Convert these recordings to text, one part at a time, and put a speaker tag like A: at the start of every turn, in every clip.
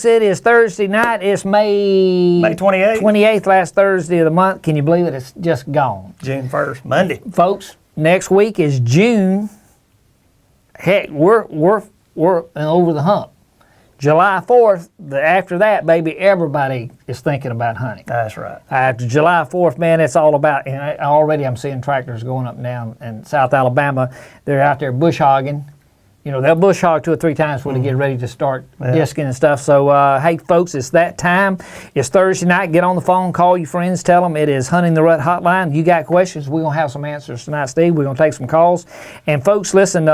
A: It is Thursday night. It's May
B: 28th.
A: 28th, last Thursday of the month. Can you believe it? It's just gone.
B: June 1st, Monday.
A: Folks, next week is June. Heck, we're over the hump. July 4th, after that, baby, everybody is thinking about hunting.
B: That's right.
A: After July 4th, man, it's all about, and already I'm seeing tractors going up and down in South Alabama. They're out there bush hogging. You know, they'll bush hog 2 or 3 times before they get ready to start disking and stuff. So, hey, folks, it's that time. It's Thursday night. Get on the phone, call your friends, tell them it is Hunting the Rut Hotline. You got questions, we're going to have some answers tonight, Steve. We're going to take some calls. And, folks, listen,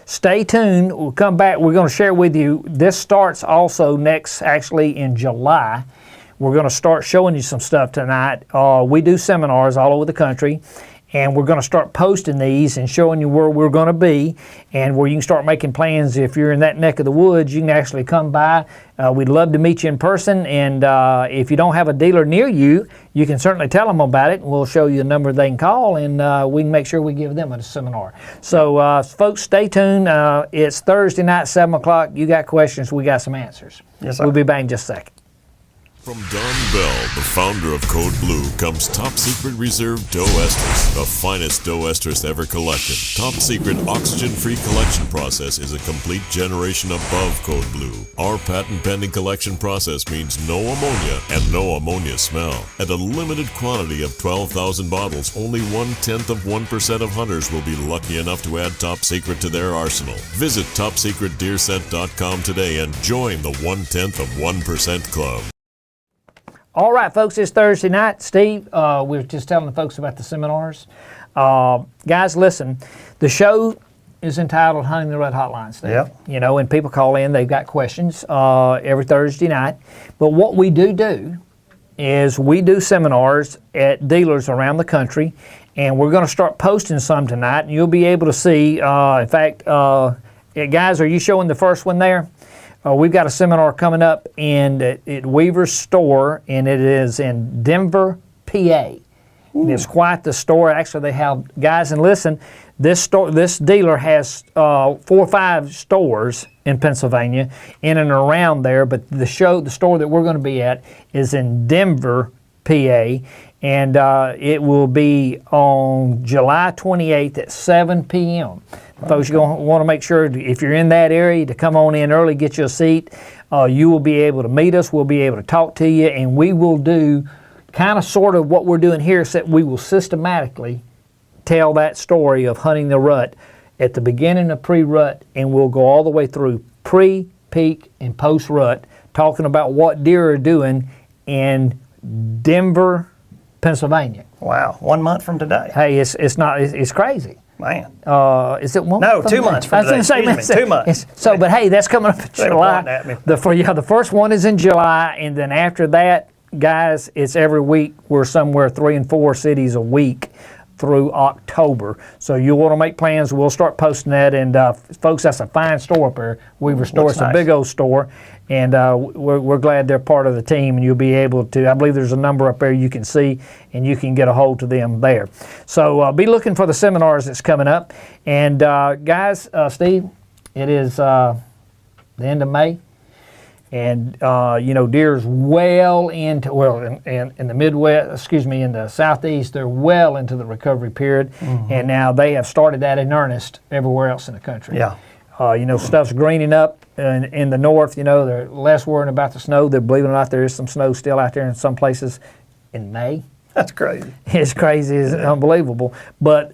A: stay tuned. We'll come back. We're going to share with you. This starts also actually in July. We're going to start showing you some stuff tonight. We do seminars all over the country. And we're going to start posting these and showing you where we're going to be and where you can start making plans. If you're in that neck of the woods, you can actually come by. We'd love to meet you in person. And if you don't have a dealer near you, you can certainly tell them about it. We'll show you a number they can call, and we can make sure we give them a seminar. So, folks, stay tuned. It's Thursday night, 7 o'clock. You got questions, we got some answers.
B: Yes, sir.
A: We'll be back in just a second.
C: From Don Bell, the founder of Code Blue, comes Top Secret Reserve Doe Estrus, the finest doe estrus ever collected. Top Secret oxygen-free collection process is a complete generation above Code Blue. Our patent-pending collection process means no ammonia and no ammonia smell. At a limited quantity of 12,000 bottles, only 0.1% of hunters will be lucky enough to add Top Secret to their arsenal. Visit TopSecretDeerScent.com today and join the 0.1% club.
A: All right, folks, it's Thursday night. Steve, we were just telling the folks about the seminars. Guys, listen, the show is entitled Hunting the Rut Hotline, Steve.
B: Yep.
A: You know, and people call in, they've got questions every Thursday night. But what we do is we do seminars at dealers around the country, and we're going to start posting some tonight, and you'll be able to see, in fact, guys, are you showing the first one there? We've got a seminar coming up at Weaver's store, and it is in Denver, PA. And it's quite the store. Actually, they have guys, and listen, this dealer has 4 or 5 stores in Pennsylvania, in and around there. But the store that we're going to be at is in Denver, PA, and it will be on July 28th at 7 p.m. Folks, you're going to want to make sure, if you're in that area, to come on in early, get you a seat. You will be able to meet us. We'll be able to talk to you, and we will do kind of sort of what we're doing here, except we will systematically tell that story of hunting the rut at the beginning of pre-rut, and we'll go all the way through pre, peak, and post-rut, talking about what deer are doing in Denver, Pennsylvania.
B: Wow, 1 month from today.
A: Hey, it's crazy.
B: Man.
A: Is it 1 month?
B: No, 2 months from today.
A: Excuse me,
B: 2 months.
A: So, but hey, that's coming up in July.
B: At me.
A: The first one is in July, and then after that, guys, it's every week. We're somewhere 3 and 4 cities a week through October. So you'll want to make plans. We'll start posting that. And folks, that's a fine store up there. Weaver Store. It's nice. A big old store. And we're glad they're part of the team, and you'll be able to, I believe there's a number up there you can see, and you can get a hold to them there. So be looking for the seminars that's coming up. And guys, Steve, it is the end of May. And, you know, deer's well into, in the Midwest, in the Southeast, they're well into the recovery period. Mm-hmm. And now they have started that in earnest everywhere else in the country.
B: Yeah.
A: You know, stuff's greening up in the north. You know, they're less worrying about the snow. They're believing it or not, there is some snow still out there in some places in May.
B: That's crazy.
A: It's crazy. It's unbelievable. But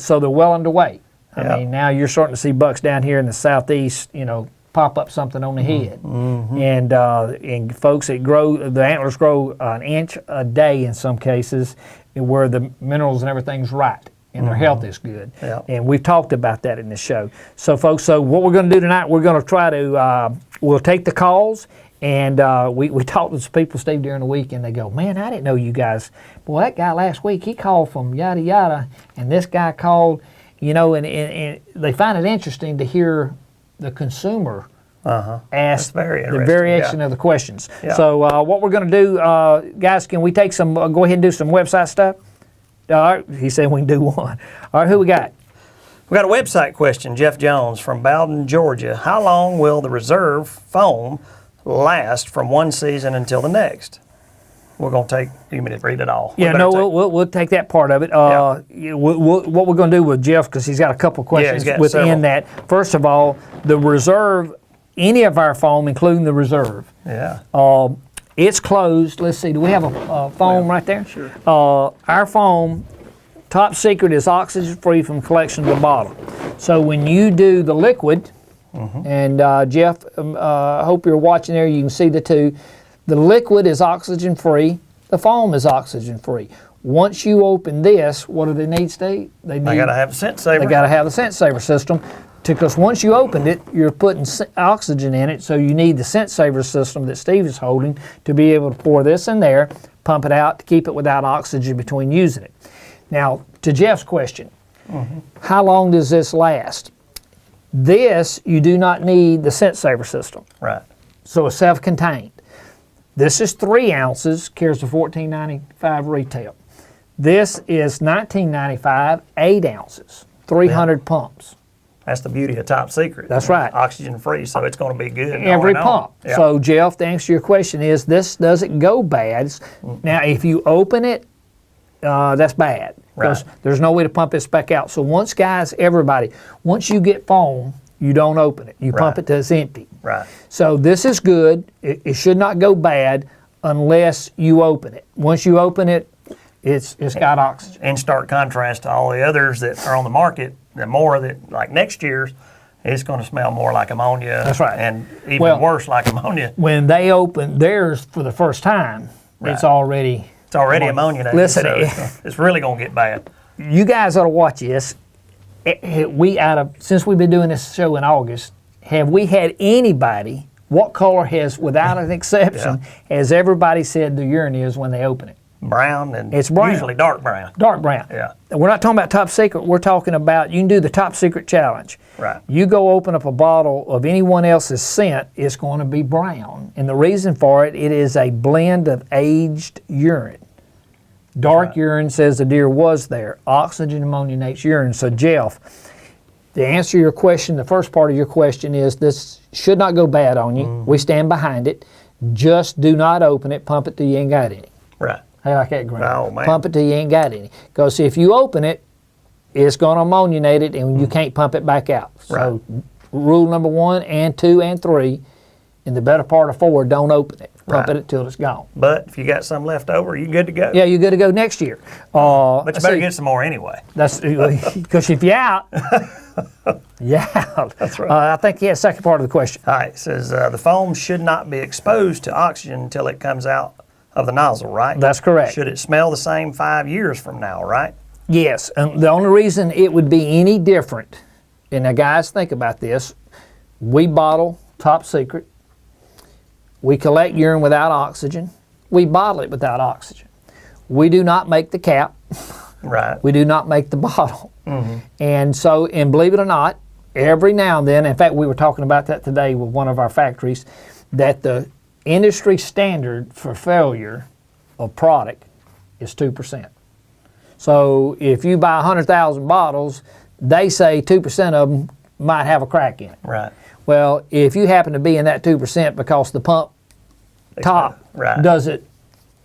A: so they're well underway. I mean, now you're starting to see bucks down here in the southeast, you know, pop up something on the head. Mm-hmm. And folks, the antlers grow an inch a day in some cases, where the minerals and everything's right. And their health is good. Yeah. And we've talked about that in this show. So, folks, what we're going to do tonight, we're going to try to, we'll take the calls, and we talked to some people, Steve, during the week, and they go, man, I didn't know you guys. Boy, that guy last week, he called from yada, yada, and this guy called, you know, and they find it interesting to hear the consumer ask the variation of the questions. Yeah. So, what we're going to do, guys, can we take some, go ahead and do some website stuff? All right, he said we can do one. All right, who we got?
B: We got a website question, Jeff Jones from Bowden, Georgia. How long will the reserve foam last from one season until the next. We're going to take, you mean to read it all?
A: Yeah, no, we'll take that part of it. What we're going to do with Jeff, because he's got a couple questions within
B: several.
A: that. First of all, the reserve, any of our foam, including the reserve, it's closed. Let's see, do we have a foam right there?
B: Sure.
A: Our foam, top secret, is oxygen-free from collection to the bottle. So when you do the liquid, and Jeff, I hope you're watching there, you can see the two. The liquid is oxygen-free. The foam is oxygen-free. Once you open this, what do they need, Steve?
B: They got to have a scent saver.
A: They got to have the scent saver system, because once you opened it, you're putting oxygen in it, so you need the scent saver system that Steve is holding to be able to pour this in there, pump it out to keep it without oxygen between using it. Now, to Jeff's question, how long does this last? This, you do not need the scent saver system.
B: Right.
A: So it's self-contained. This is 3 ounces, carries a $14.95 retail. This is $19.95, 8 ounces, 300 pumps.
B: That's the beauty of Top Secret.
A: That's right.
B: Oxygen free, so it's going to be good.
A: Every pump.
B: Yeah.
A: So Jeff, to answer your question is, this doesn't go bad. Now, if you open it, that's bad. Because there's no way to pump this back out. So once, guys, everybody, once you get foam, you don't open it. You pump it till it's empty.
B: Right.
A: So this is good. It should not go bad unless you open it. Once you open it, it's got oxygen.
B: In stark contrast to all the others that are on the market, the more that, like next year's, it's going to smell more like ammonia.
A: That's right.
B: And even worse like ammonia.
A: When they open theirs for the first time, it's already
B: ammonia.
A: Listen,
B: so it's really going to get bad.
A: You guys ought to watch this. Since we've been doing this show in August, have we had anybody, what color has, without an exception, has everybody said the urine is when they open it?
B: Brown, and
A: it's brown.
B: Usually dark brown.
A: Dark brown.
B: Yeah.
A: We're not talking about Top Secret. We're talking about, you can do the Top Secret challenge.
B: Right.
A: You go open up a bottle of anyone else's scent, it's going to be brown. And the reason for it, it is a blend of aged urine. Dark urine says the deer was there. Oxygen ammoniates urine. So Jeff, to answer your question, the first part of your question is, this should not go bad on you. We stand behind it. Just do not open it. Pump it till you ain't got any.
B: Right.
A: How like that, Grant?
B: Oh, man.
A: Pump it till you ain't got any. Because if you open it, it's going to ammoniate it, and you can't pump it back out. So rule number 1 and 2 and 3, in the better part of 4, don't open it. Pump it till it's gone.
B: But if you got some left over, you're good to go.
A: Yeah, you're good to go next year.
B: But you better get some more anyway.
A: That's because if you're out, you're out.
B: That's right.
A: I think he had the second part of the question.
B: All right, it says the foam should not be exposed to oxygen until it comes out of the nozzle, right?
A: That's correct.
B: Should it smell the same 5 years from now, right?
A: Yes, and the only reason it would be any different, and now guys, think about this, we bottle Top Secret, we collect urine without oxygen, we bottle it without oxygen. We do not make the cap.
B: Right.
A: We do not make the bottle. And so, and believe it or not, every now and then, in fact, we were talking about that today with one of our factories, that the industry standard for failure of product is 2%. So if you buy 100,000 bottles, they say 2% of them might have a crack in it.
B: Right.
A: Well, if you happen to be in that 2% because the pump top does it,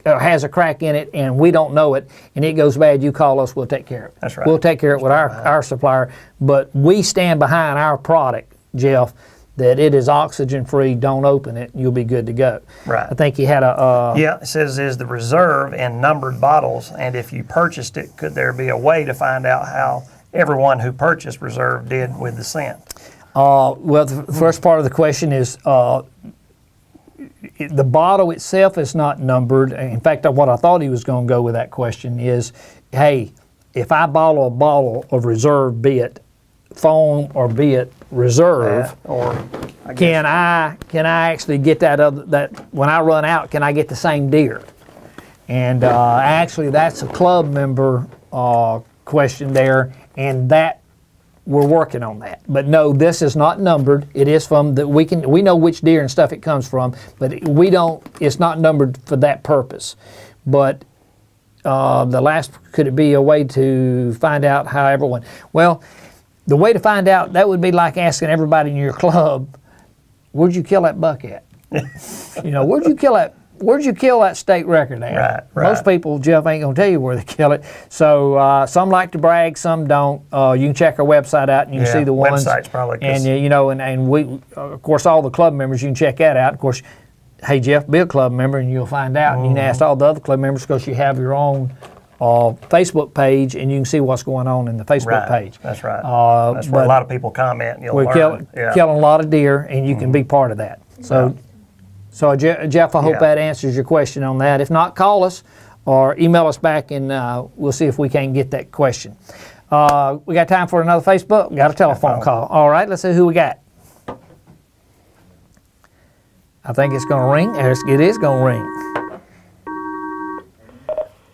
A: has a crack in it, and we don't know it, and it goes bad, you call us, we'll take care of it.
B: That's right.
A: We'll take care of it with our supplier, but we stand behind our product, Jeff, that it is oxygen-free, don't open it, you'll be good to go.
B: Right.
A: I think you had a...
B: yeah, it says is the reserve in numbered bottles, and if you purchased it, could there be a way to find out how everyone who purchased reserve did with the scent?
A: Well, the first part of the question is the bottle itself is not numbered. In fact, what I thought he was going to go with that question is, hey, if I bottle a bottle of reserve, be it foam or be it reserve, can I actually get that when I run out, can I get the same deer? And actually, that's a club member question there, and that we're working on that. But no, this is not numbered. It is from we know which deer and stuff it comes from, but it's not numbered for that purpose. But could it be a way to find out how everyone? Well, the way to find out, that would be like asking everybody in your club, where'd you kill that buck at? You know, where'd you kill that state record at?
B: Right.
A: Most people, Jeff, ain't gonna tell you where they kill it. So some like to brag, some don't. You can check our website out and you can see the ones.
B: Website's probably.
A: And you know, and we, of course, all the club members, you can check that out. Of course, hey Jeff, be a club member and you'll find out. And you can ask all the other club members because you have your own Facebook page and you can see what's going on in the Facebook page.
B: That's right. That's where a lot of people comment. And you'll
A: we're
B: learn.
A: killing a lot of deer, and you can be part of that. So, Jeff, I hope that answers your question on that. If not, call us or email us back, and we'll see if we can get that question. We got time for another Facebook? We got a telephone call. All right, let's see who we got. I think it's going to ring. It is going to ring.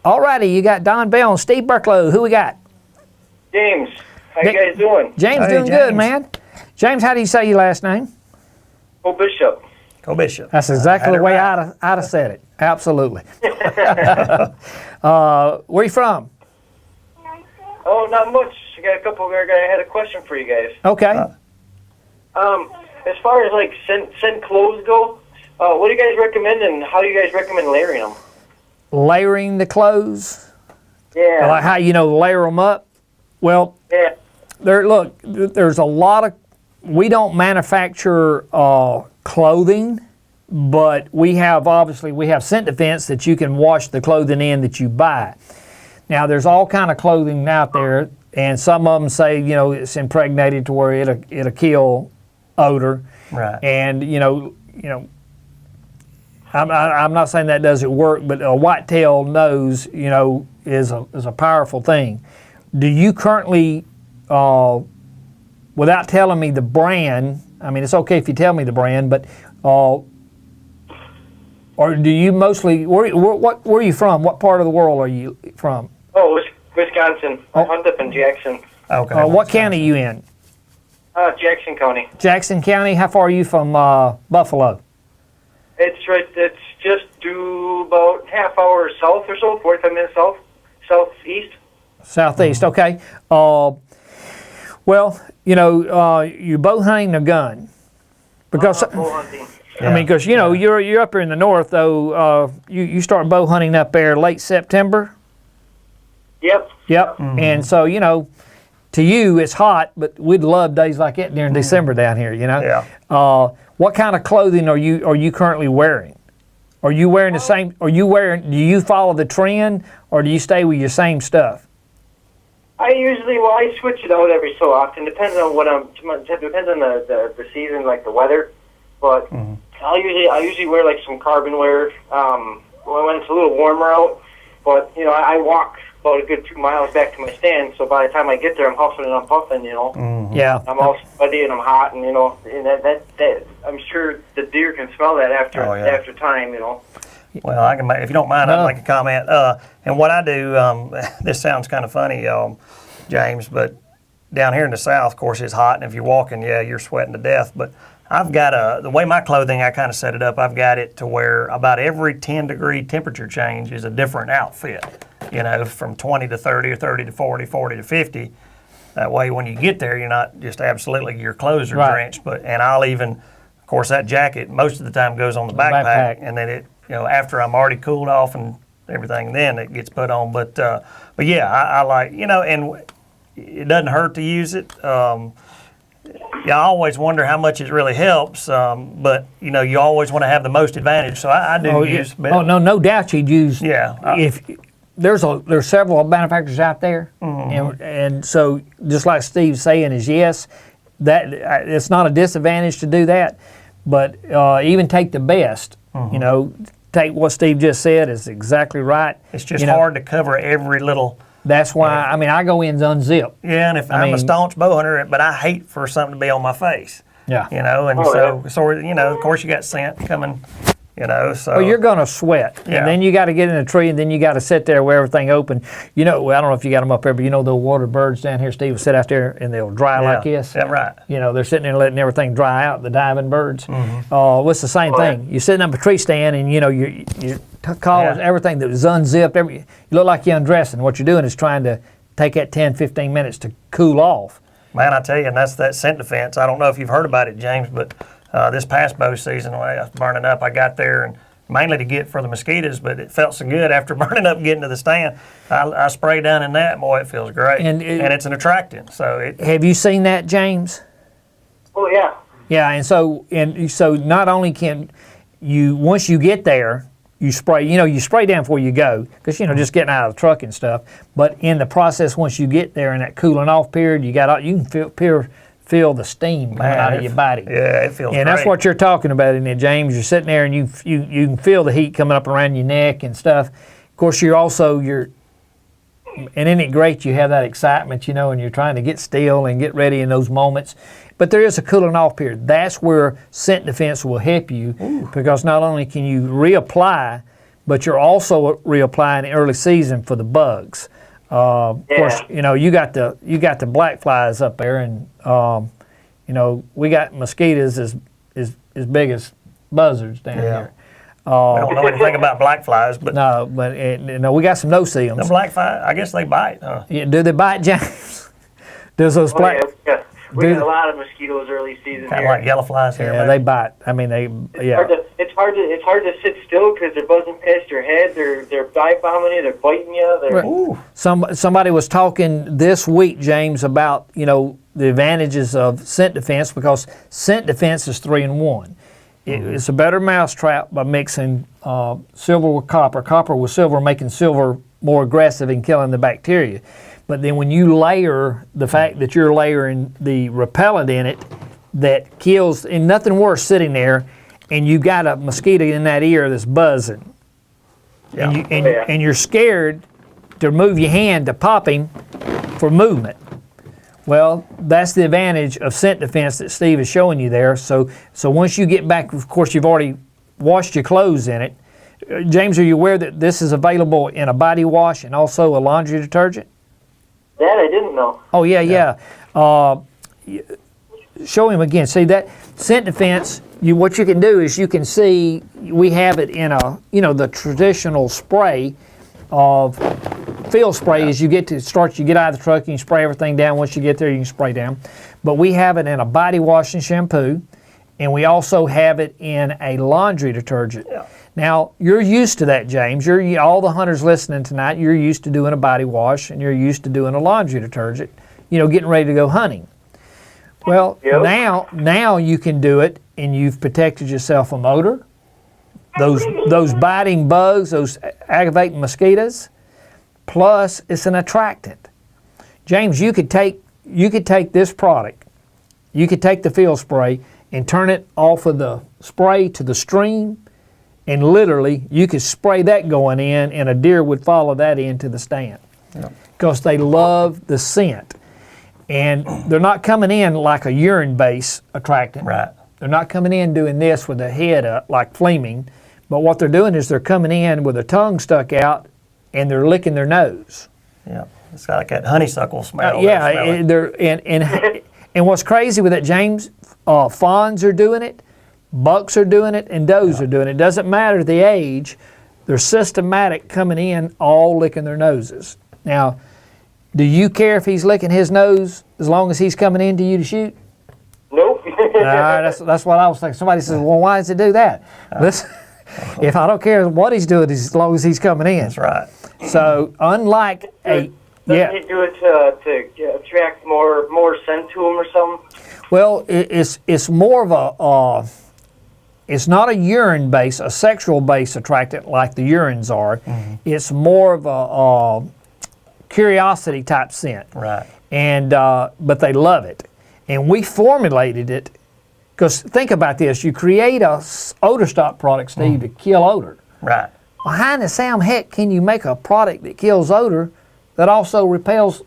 A: All righty, you got Don Bell and Steve Burklow. Who we got?
D: James. How you guys doing?
A: James doing good, man. James, how do you say your last name?
D: Bishop.
B: Bishop.
A: That's exactly the way I'd have said it. Absolutely. Where you from?
D: Oh, not much. I had a question for you guys.
A: Okay.
D: As far as like scent clothes go, what do you guys recommend, and how do you guys recommend layering them?
A: Layering the clothes?
D: Yeah.
A: Like how layer them up? Well,
D: yeah.
A: There's a lot of, we don't manufacture clothing, but we have scent defense that you can wash the clothing in that you buy. Now there's all kind of clothing out there, and some of them say it's impregnated to where it'll kill odor.
B: Right.
A: And I'm not saying that doesn't work, but a whitetail nose is a powerful thing. Do you currently, without telling me the brand, I mean, it's okay if you tell me the brand, but or do you mostly, where are you from? What part of the world are you from?
D: Oh, Wisconsin. I hunt up in Jackson.
B: Okay.
A: What county are you in?
D: Jackson County.
A: Jackson County. How far are you from Buffalo?
D: It's just due about half hour south or so, 45 minutes southeast.
A: Southeast, okay. Well, you're bow hunting a gun. Because
D: Bow hunting.
A: I mean, because you're up here in the north, though. You start bow hunting up there late September.
D: Yep.
A: Mm-hmm. And so to you it's hot, but we'd love days like that during December down here.
B: Yeah.
A: What kind of clothing are you currently wearing? Are you wearing the same? Do you follow the trend, or do you stay with your same stuff?
D: I switch it out every so often. Depends on depends on the season, like the weather. But I usually wear like some carbon wear when it's a little warmer out. But I walk about a good 2 miles back to my stand, so by the time I get there, I'm huffing and I'm puffing.
A: Yeah.
D: I'm all sweaty and I'm hot, and and that I'm sure the deer can smell that after time.
B: Well, I can, if you don't mind, I'd like to comment. And what I do, this sounds kind of funny, James, but down here in the South, of course, it's hot, and if you're walking, you're sweating to death. But I've got the way my clothing, I kind of set it up, I've got it to where about every 10-degree temperature change is a different outfit, from 20 to 30 or 30 to 40, 40 to 50. That way, when you get there, you're not just absolutely, your clothes are drenched. And I'll even, of course, that jacket most of the time goes on the backpack. And then it, after I'm already cooled off and everything, then it gets put on. But yeah, I like, and it doesn't hurt to use it. I always wonder how much it really helps, but you always want to have the most advantage. So I do use.
A: Oh no doubt you'd use.
B: Yeah.
A: If there's several manufacturers out there, and so just like Steve's saying is yes, that it's not a disadvantage to do that, but even take the best. Take what Steve just said is exactly right.
B: It's just hard to cover every little.
A: That's why I go in unzipped.
B: Yeah, and if I'm a staunch bow hunter, but I hate for something to be on my face.
A: Yeah.
B: And of course you got scent coming. So.
A: Well, you're going to sweat, and then you got to get in a tree, and then you got to sit there with everything open. I don't know if you got them up there, but the water birds down here, Steve, will sit out there and they'll dry like this.
B: Yeah, right.
A: They're sitting there letting everything dry out, the diving birds. It's the same thing. You're sitting up a tree stand, and your collars, everything that was unzipped, you look like you're undressing. What you're doing is trying to take that 10, 15 minutes to cool off.
B: Man, I tell you, and that's that scent defense. I don't know if you've heard about it, James, but This past bow season, when I was burning up, I got there and mainly to get for the mosquitoes, but it felt so good after burning up and getting to the stand. I spray down in that, boy, it feels great. And it's an attractant. So
A: have you seen that, James?
D: Oh yeah.
A: Yeah, and so not only can you, once you get there, you spray, you spray down before you go, because, just getting out of the truck and stuff. But in the process, once you get there in that cooling off period, you can feel the steam coming out of your body.
B: Yeah, it feels great.
A: And that's what you're talking about, isn't it, James? You're sitting there and you can feel the heat coming up around your neck and stuff. Of course, and isn't it great you have that excitement, and you're trying to get still and get ready in those moments. But there is a cooling off period. That's where Scent Defense will help you. Ooh. Because not only can you reapply, but you're also reapplying early season for the bugs. Of course, you got the black flies up there, and we got mosquitoes as big as buzzards down here.
B: We don't know anything about black flies, but
A: we got some no-see-ums.
B: The black flies, I guess they bite. Huh?
A: Yeah, do they bite, James? Does those black?
D: Yeah. We got a lot of mosquitoes early season
B: kind
D: here.
B: of like yellow flies here.
A: Yeah, they bite. I mean,
D: It's hard to sit still because they're buzzing past your head. They're dive bombing you. They're biting you.
A: Somebody was talking this week, James, about the advantages of Scent Defense, because Scent Defense is 3-in-1. It's a better mousetrap by mixing silver with copper with silver, making silver more aggressive in killing the bacteria. But then when you layer the fact that you're layering the repellent in it that kills, and nothing worse sitting there, and you got a mosquito in that ear that's buzzing, and you're scared to move your hand to pop him for movement. Well, that's the advantage of Scent Defense that Steve is showing you there. So once you get back, of course, you've already washed your clothes in it. James, are you aware that this is available in a body wash and also a laundry detergent?
D: That I didn't know.
A: Oh, yeah. Show him again. See that Scent Defense, what you can do is you can see we have it in the traditional spray of field spray. As you get you get out of the truck, you can spray everything down. Once you get there, you can spray down. But we have it in a body wash and shampoo, and we also have it in a laundry detergent. Yeah. Now, you're used to that, James. All the hunters listening tonight, you're used to doing a body wash and you're used to doing a laundry detergent, getting ready to go hunting. Well, now you can do it, and you've protected yourself from odor, those biting bugs, those aggravating mosquitoes, plus it's an attractant. James, you could take this product, you could take the field spray and turn it off of the spray to the stream, and literally, you could spray that going in, and a deer would follow that into the stand. Because they love the scent. And they're not coming in like a urine-based attractant.
B: Right.
A: They're not coming in doing this with the head up like flaming. But what they're doing is they're coming in with their tongue stuck out, and they're licking their nose.
B: Yeah, it's got like that honeysuckle smell.
A: And what's crazy with it, James, fawns are doing it. Bucks are doing it, and does are doing it. It doesn't matter the age. They're systematic coming in, all licking their noses. Now, do you care if he's licking his nose as long as he's coming into you to shoot?
D: Nope.
A: That's what I was thinking. Somebody says, well, why does it do that? Listen, if I don't care what he's doing as long as he's coming in.
B: That's right.
A: So, unlike
D: Doesn't he do it to attract more scent to him or something?
A: Well, it's more of it's not a urine-based, a sexual-based attractant like the urines are. Mm-hmm. It's more of a curiosity type scent.
B: Right.
A: And but they love it. And we formulated it, because think about this, you create a odor stop product, Steve, to kill odor.
B: Right.
A: Well, how in the Sam heck can you make a product that kills odor that also repels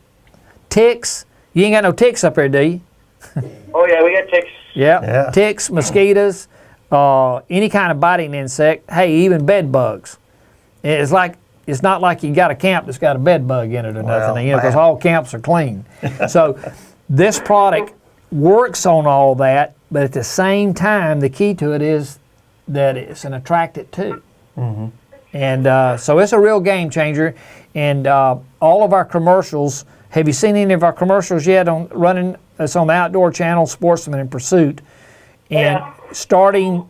A: ticks? You ain't got no ticks up there, do you?
D: Oh yeah, we got ticks.
A: Yeah. Ticks, mosquitoes, any kind of biting insect, hey, even bed bugs. It's not like you got a camp that's got a bed bug in it or nothing, because all camps are clean. So this product works on all that, but at the same time, the key to it is that it's an attractant too. Mm-hmm. And so it's a real game changer. And all of our commercials, have you seen any of our commercials yet? It's on the Outdoor Channel, Sportsman in Pursuit. And starting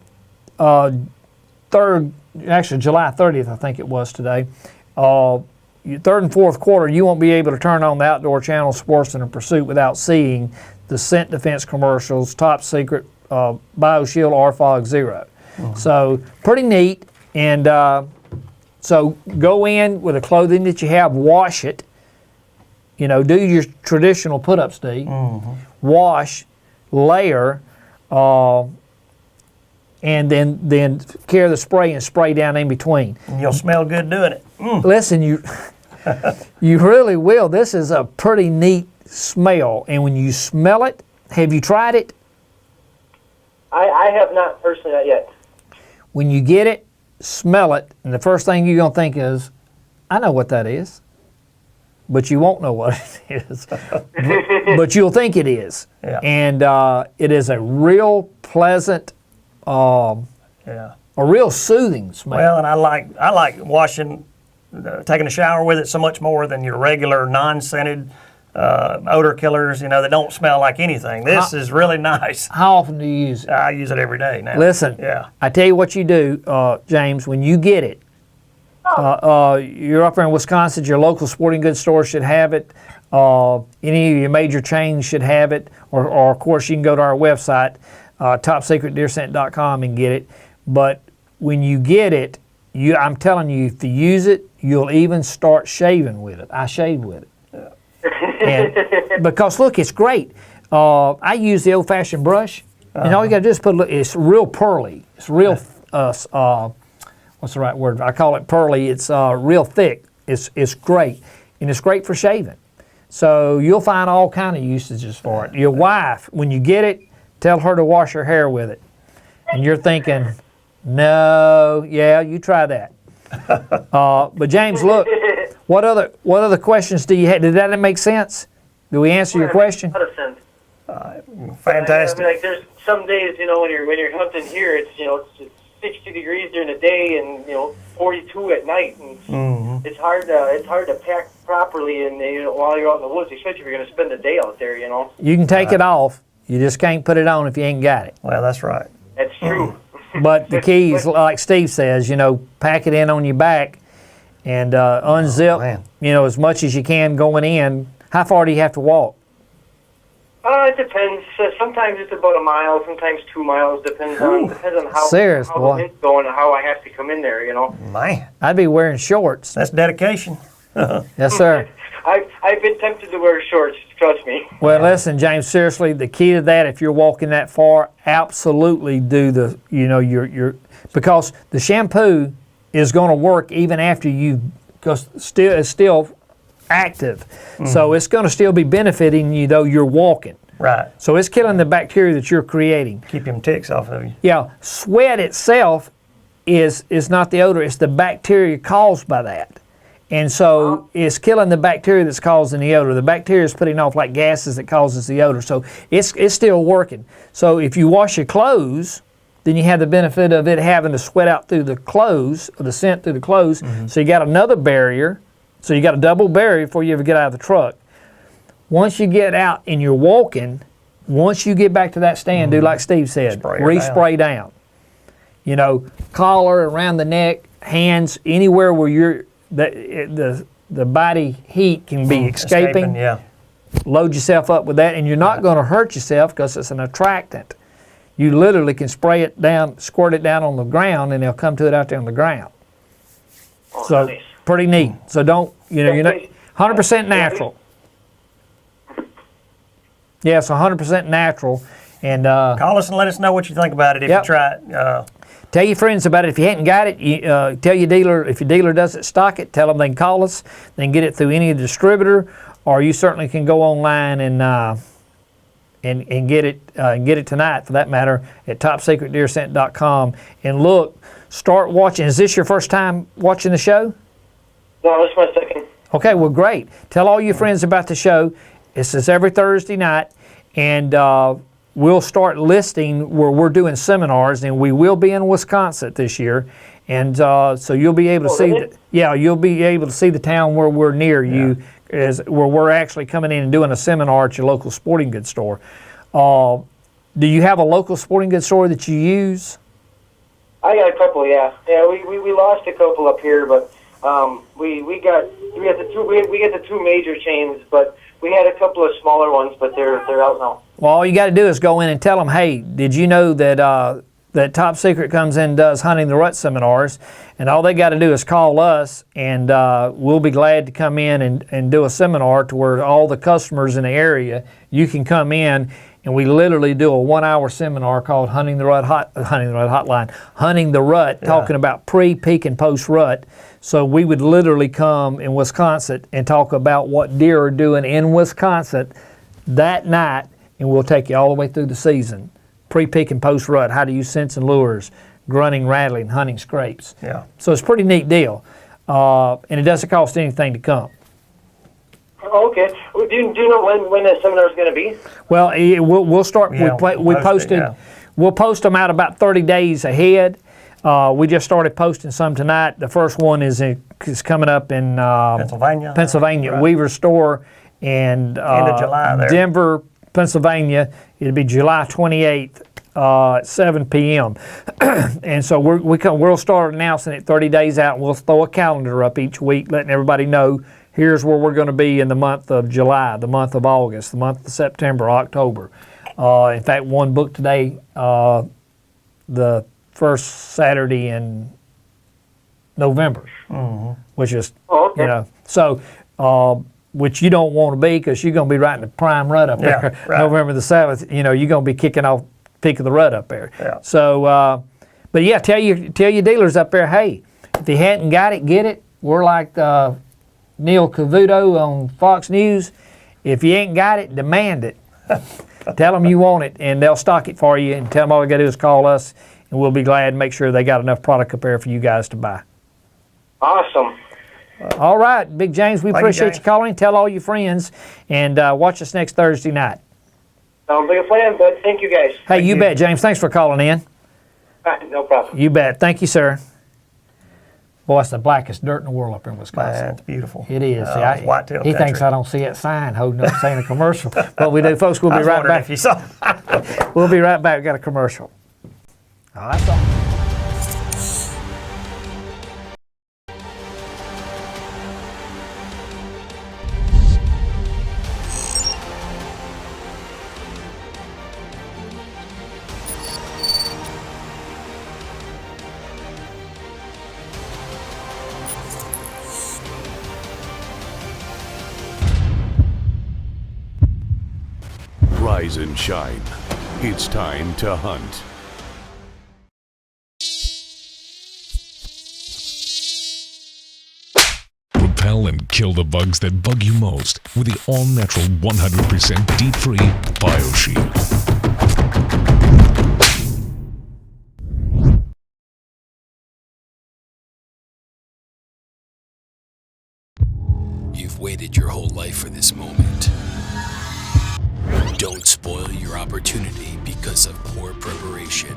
A: July 30th, I think it was today, third and fourth quarter, you won't be able to turn on the Outdoor Channel Sports in Pursuit without seeing the scent defense commercials, Top Secret, BioShield, RFOG Zero. So pretty neat. And so go in with the clothing that you have, wash it. You know, do your traditional put-up, Steve. Wash, layer, and then carry the spray and spray down in between.
B: And you'll smell good doing it.
A: Listen, you really will. This is a pretty neat smell, and when you smell it, have you tried it?
D: I have not personally, not yet.
A: When you get it, smell it, and the first thing you're going to think is, I know what that is. But you won't know what it is. But you'll think it is.
B: Yeah.
A: And it is a real pleasant, a real soothing smell.
B: Well, and I like washing, taking a shower with it so much more than your regular non-scented odor killers, you know, that don't smell like anything. This is really nice.
A: How often do you use it?
B: I use it every day now.
A: Listen, I tell you what you do, James, when you get it, you're up there in Wisconsin, your local sporting goods store should have it. Any of your major chains should have it. Or of course, you can go to our website, topsecretdeerscent.com, and get it. But when you get it, I'm telling you, if you use it, you'll even start shaving with it. I shave with it. And because look, it's great. I use the old-fashioned brush, and all you got to do is it's real pearly. It's real, what's the right word? I call it pearly. It's real thick. It's great, and it's great for shaving. So you'll find all kind of usages for it. Your wife, when you get it, tell her to wash her hair with it. And you're thinking, no, yeah, you try that. But James, look, what other questions do you have? Did that make sense? Do we answer your question?
D: 100%.
B: Fantastic.
D: I mean, like there's some days, you know, when you're hunting here, it's it's 60 degrees during the day and 42 at night, and it's hard to pack properly and while you're out in the woods, especially if you're going to spend the day out there.
A: You can take it off. You just can't put it on if you ain't got it.
B: Well, that's right.
D: That's true.
A: But the key is, like Steve says, pack it in on your back and unzip, as much as you can going in. How far do you have to walk?
D: It depends. Sometimes it's about a mile, sometimes 2 miles. Depends on how
A: Serious,
D: how
A: boy.
D: the wind's going and how I have to come in there.
B: Man,
A: I'd be wearing shorts.
B: that's dedication.
A: Yes, sir.
D: I've been tempted to wear shorts. Trust me.
A: Well, listen, James. Seriously, the key to that, if you're walking that far, absolutely do the your because the shampoo is going to work even after because it's still active, so it's going to still be benefiting you though you're walking.
B: Right.
A: So it's killing the bacteria that you're creating.
B: Keep them ticks off of you.
A: Yeah, sweat itself is not the odor; it's the bacteria caused by that. And so it's killing the bacteria that's causing the odor. The bacteria is putting off like gases that causes the odor. So it's still working. So if you wash your clothes, then you have the benefit of it having to sweat out through the clothes, or the scent through the clothes. So you got another barrier. So you got a double barrier before you ever get out of the truck. Once you get out and you're walking, once you get back to that stand, do like Steve said, respray down. Collar, around the neck, hands, anywhere where the body heat can be escaping. Load yourself up with that, and you're not going to hurt yourself because it's an attractant. You literally can spray it down, squirt it down on the ground, and they'll come to it out there on the ground. So
D: nice.
A: pretty neat. So don't, you're not 100% natural. Yeah, it's 100% natural. And
B: call us and let us know what you think about it if you try it.
A: Tell your friends about it. If you hadn't got it, tell your dealer. If your dealer doesn't stock it, tell them they can call us. They can get it through any distributor, or you certainly can go online and get it tonight, for that matter, at topsecretdeerscent.com. And look, start watching. Is this your first time watching the show?
D: No, this is my second.
A: Okay, well, great. Tell all your friends about the show. This is every Thursday night, and we'll start listing where we're doing seminars, and we will be in Wisconsin this year, and so you'll be able to see.
D: Really?
A: You'll be able to see the town where we're near you, where we're actually coming in and doing a seminar at your local sporting goods store. do you have a local sporting goods store that you use?
D: I got a couple, yeah. Yeah, we lost a couple up here, but we got the two major chains, but we had a couple of smaller ones, but they're out now.
A: Well, all you got to do is go in and tell them, hey, did you know that that Top Secret comes in and does Hunting the Rut seminars, and all they got to do is call us, and we'll be glad to come in and do a seminar to where all the customers in the area, you can come in, and we literally do a 1-hour seminar called Hunting the Rut Hotline, Hunting the Rut, talking about pre, peak, and post rut. So we would literally come in Wisconsin and talk about what deer are doing in Wisconsin that night, and we'll take you all the way through the season. Pre, peak, and post rut, how to use scents and lures, grunting, rattling, hunting scrapes.
B: Yeah.
A: So it's a pretty neat deal. And it doesn't cost anything to come.
D: Oh, okay. Well, do you know when that seminar is going to be?
A: Well, we'll start.
B: Yeah,
A: We'll post them out about 30 days ahead. We just started posting some tonight. The first one is coming up in Pennsylvania,
B: right.
A: Weaver Store, and
B: end of July there.
A: Denver, Pennsylvania. It'll be July 28th at 7 p.m. And so we'll start announcing it 30 days out. We'll throw a calendar up each week, letting everybody know here's where we're going to be in the month of July, the month of August, the month of September, October. In fact, one book today, the first Saturday in November, which is, which you don't want to be because you're going to be right in the prime rut up there.
B: Right.
A: November the 7th, you're going to be kicking off peak of the rut up there.
B: Yeah.
A: So, but yeah, tell your dealers up there, hey, if you hadn't got it, get it. We're like Neil Cavuto on Fox News. If you ain't got it, demand it. Tell them you want it, and they'll stock it for you, and tell them all you got to do is call us, and we'll be glad to make sure they got enough product up there for you guys to buy.
D: Awesome.
A: All right, Big James, we appreciate you calling. Tell all your friends, and watch us next Thursday night.
D: Sounds like a plan, but thank you guys.
A: Hey, you bet, James. Thanks for calling in.
D: No problem.
A: You bet. Thank you, sir. Boy, it's the blackest dirt in the world up in Wisconsin.
B: Man, it's beautiful.
A: It is.
B: It's whitetail
A: he
B: country.
A: thinks I don't see that sign holding up saying a commercial. But we do, folks. We'll be right back.
B: If you saw.
A: We'll be right back. We got a commercial. Oh, that's all.
E: Rise and shine. It's time to hunt.
F: Repel and kill the bugs that bug you most with the all-natural 100% deep-free BioShield.
G: You've waited your whole life for this moment. Don't spoil your opportunity because of poor preparation.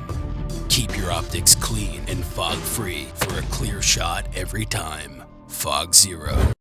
G: Keep your optics clean and fog-free for a clear shot every time. Fog Zero.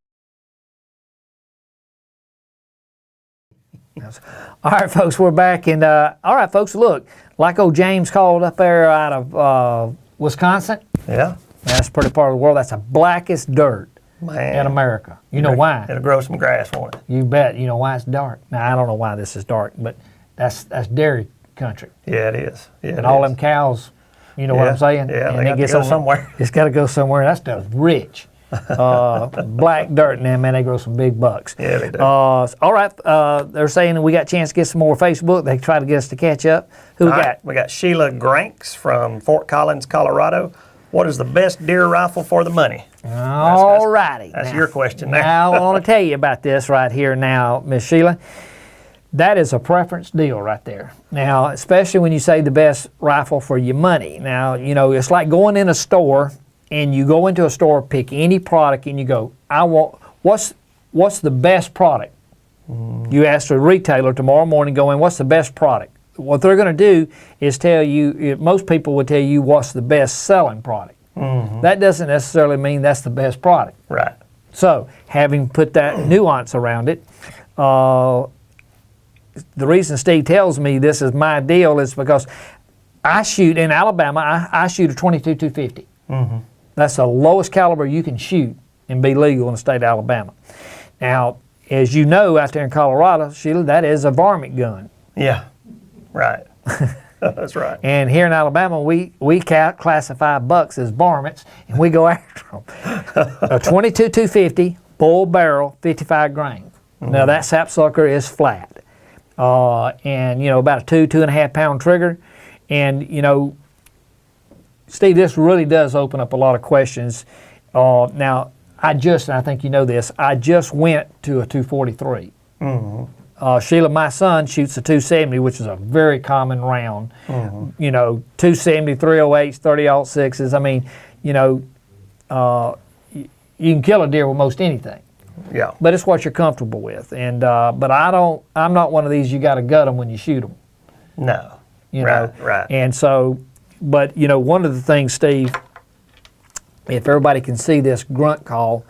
A: All right, folks, we're back. And all right, folks, look, like old James called up there out of Wisconsin.
B: Yeah.
A: That's a pretty part of the world. That's the blackest dirt in America. You know why?
B: It'll grow some grass, won't it?
A: You bet. You know why it's dark. Now, I don't know why this is dark, but that's dairy country.
B: Yeah, it is. Yeah,
A: and all them cows, you know what I'm saying?
B: Yeah,
A: and
B: they got to go somewhere.
A: It's got to go somewhere. That stuff's rich. Black dirt, and then, man, they grow some big bucks.
B: Yeah, they do.
A: All right, they're saying that we got a chance to get some more Facebook. They try to get us to catch up. Who we got?
B: Right, we got Sheila Granks from Fort Collins, Colorado. What is the best deer rifle for the money?
A: All righty.
B: That's your question there.
A: Now, I want to tell you about this right here now, Miss Sheila. That is a preference deal right there. Now, especially when you say the best rifle for your money. Now, you know, it's like going in a store, and you go into a store, pick any product, and you go, what's the best product? You ask the retailer tomorrow morning, go in, what's the best product? What they're going to do is tell you, most people will tell you what's the best selling product. That doesn't necessarily mean that's the best product.
B: Right.
A: So, having put that nuance around it, the reason Steve tells me this is my deal is because I shoot in Alabama. I shoot a 22-250. Mm-hmm. That's the lowest caliber you can shoot and be legal in the state of Alabama. Now, as you know, out there in Colorado, Sheila, that is a varmint gun.
B: Yeah, right. That's right.
A: And here in Alabama, we classify bucks as varmints, and we go after them. A 22-250, bull barrel, 55 grain. Mm-hmm. Now, that sapsucker is flat. And, you know, about a 2.5 pound trigger. And, you know, Steve, this really does open up a lot of questions. Now, and I think you know this, I just went to a 243. Mm-hmm. Sheila, my son, shoots a 270, which is a very common round. Mm-hmm. You know, 270, 308s, 30-06s. I mean, you know, you can kill a deer with most anything.
B: Yeah.
A: But it's what you're comfortable with. And but I'm not one of these you got to gut them when you shoot them.
B: No.
A: You
B: right,
A: know?
B: Right.
A: And so, but you know, one of the things, Steve, if everybody can see this grunt call,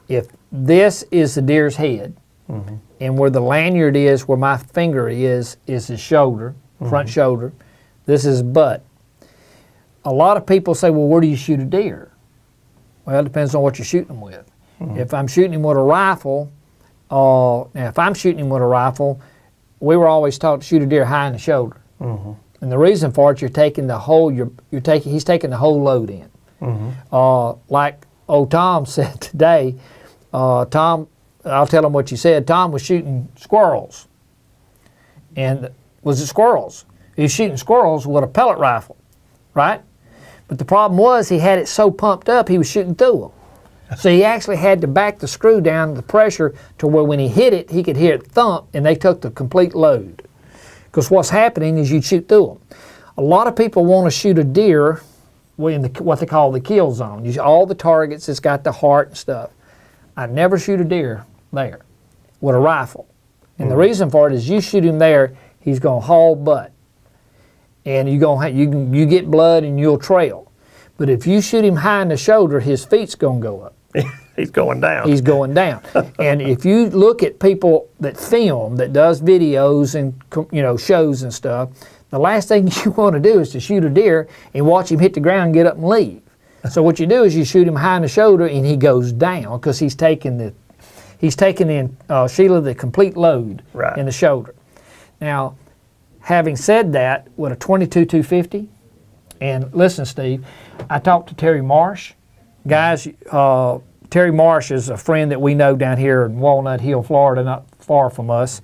A: if this is the deer's head, mm-hmm. and where the lanyard is, where my finger is his shoulder, front mm-hmm. shoulder, this is butt. A lot of people say, well, where do you shoot a deer? Well, it depends on what you're shooting him with. Mm-hmm. If I'm shooting him with a rifle, now if I'm shooting him with a rifle, we were always taught to shoot a deer high in the shoulder. Mm-hmm. And the reason for it, you're taking the whole, he's taking the whole load in. Mm-hmm. Like old Tom said today, Tom, I'll tell him what you said. Tom was shooting squirrels. And was it squirrels? He was shooting squirrels with a pellet rifle, right? But the problem was he had it so pumped up he was shooting through them. So he actually had to back the screw down the pressure to where when he hit it, he could hear it thump, and they took the complete load. Because what's happening is you shoot through them. A lot of people want to shoot a deer in what they call the kill zone. All the targets, it's got the heart and stuff. I never shoot a deer there with a rifle. And the reason for it is you shoot him there, he's going to haul butt. And you get blood and you'll trail. But if you shoot him high in the shoulder, his feet's going to go up.
B: He's going down.
A: He's going down. And if you look at people that film, that does videos and, you know, shows and stuff, the last thing you want to do is to shoot a deer and watch him hit the ground and get up and leave. So what you do is you shoot him high in the shoulder and he goes down because he's taking in Sheila the complete load
B: right.
A: in the shoulder. Now, having said that, with a 22-250, and listen, Steve, I talked to Terry Marsh. Guys, Terry Marsh is a friend that we know down here in Walnut Hill, Florida, not far from us.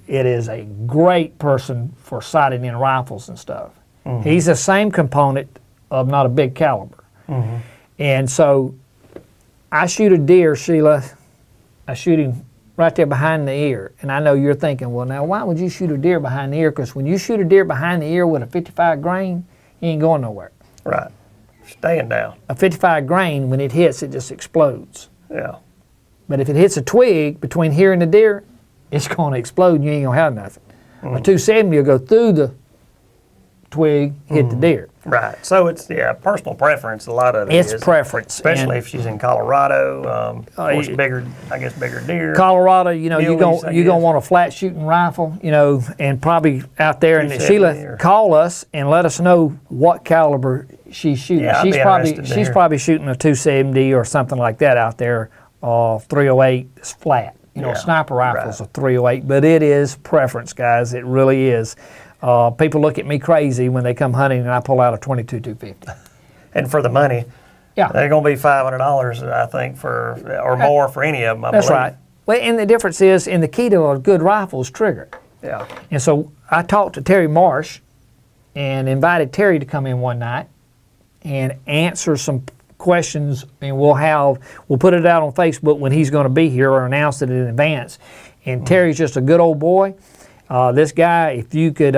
A: It is a great person for sighting in rifles and stuff. Mm-hmm. He's the same component of not a big caliber. Mm-hmm. And so I shoot a deer, Sheila, I shoot him right there behind the ear. And I know you're thinking, well, now why would you shoot a deer behind the ear? Because when you shoot a deer behind the ear with a 55 grain, he ain't going nowhere.
B: Right. Staying down.
A: A 55 grain, when it hits, it just explodes.
B: Yeah.
A: But if it hits a twig between here and the deer, it's going to explode and you ain't going to have nothing. Mm-hmm. A 270 will go through the twig, hit the deer.
B: Right. So it's, personal preference, a lot of it is.
A: It's preference.
B: Especially if she's in Colorado, of course, bigger deer.
A: Colorado, you know, you're going to want a flat shooting rifle, you know, and probably out there. And Sheila, call us and let us know what caliber she's shooting.
B: Yeah,
A: she's probably shooting a 270 or something like that out there. 308 is flat. You know, sniper rifles are 308, but it is preference, guys. It really is. People look at me crazy when they come hunting and I pull out a 22-250.
B: And for the money, they're going to be $500, I think, or more for any of them.
A: That's right. Well, and the difference is, in the key to a good rifle is trigger.
B: Yeah.
A: And so I talked to Terry Marsh and invited Terry to come in one night and answer some questions, and we'll put it out on Facebook when he's going to be here or announce it in advance. And Terry's just a good old boy. This guy, if you could,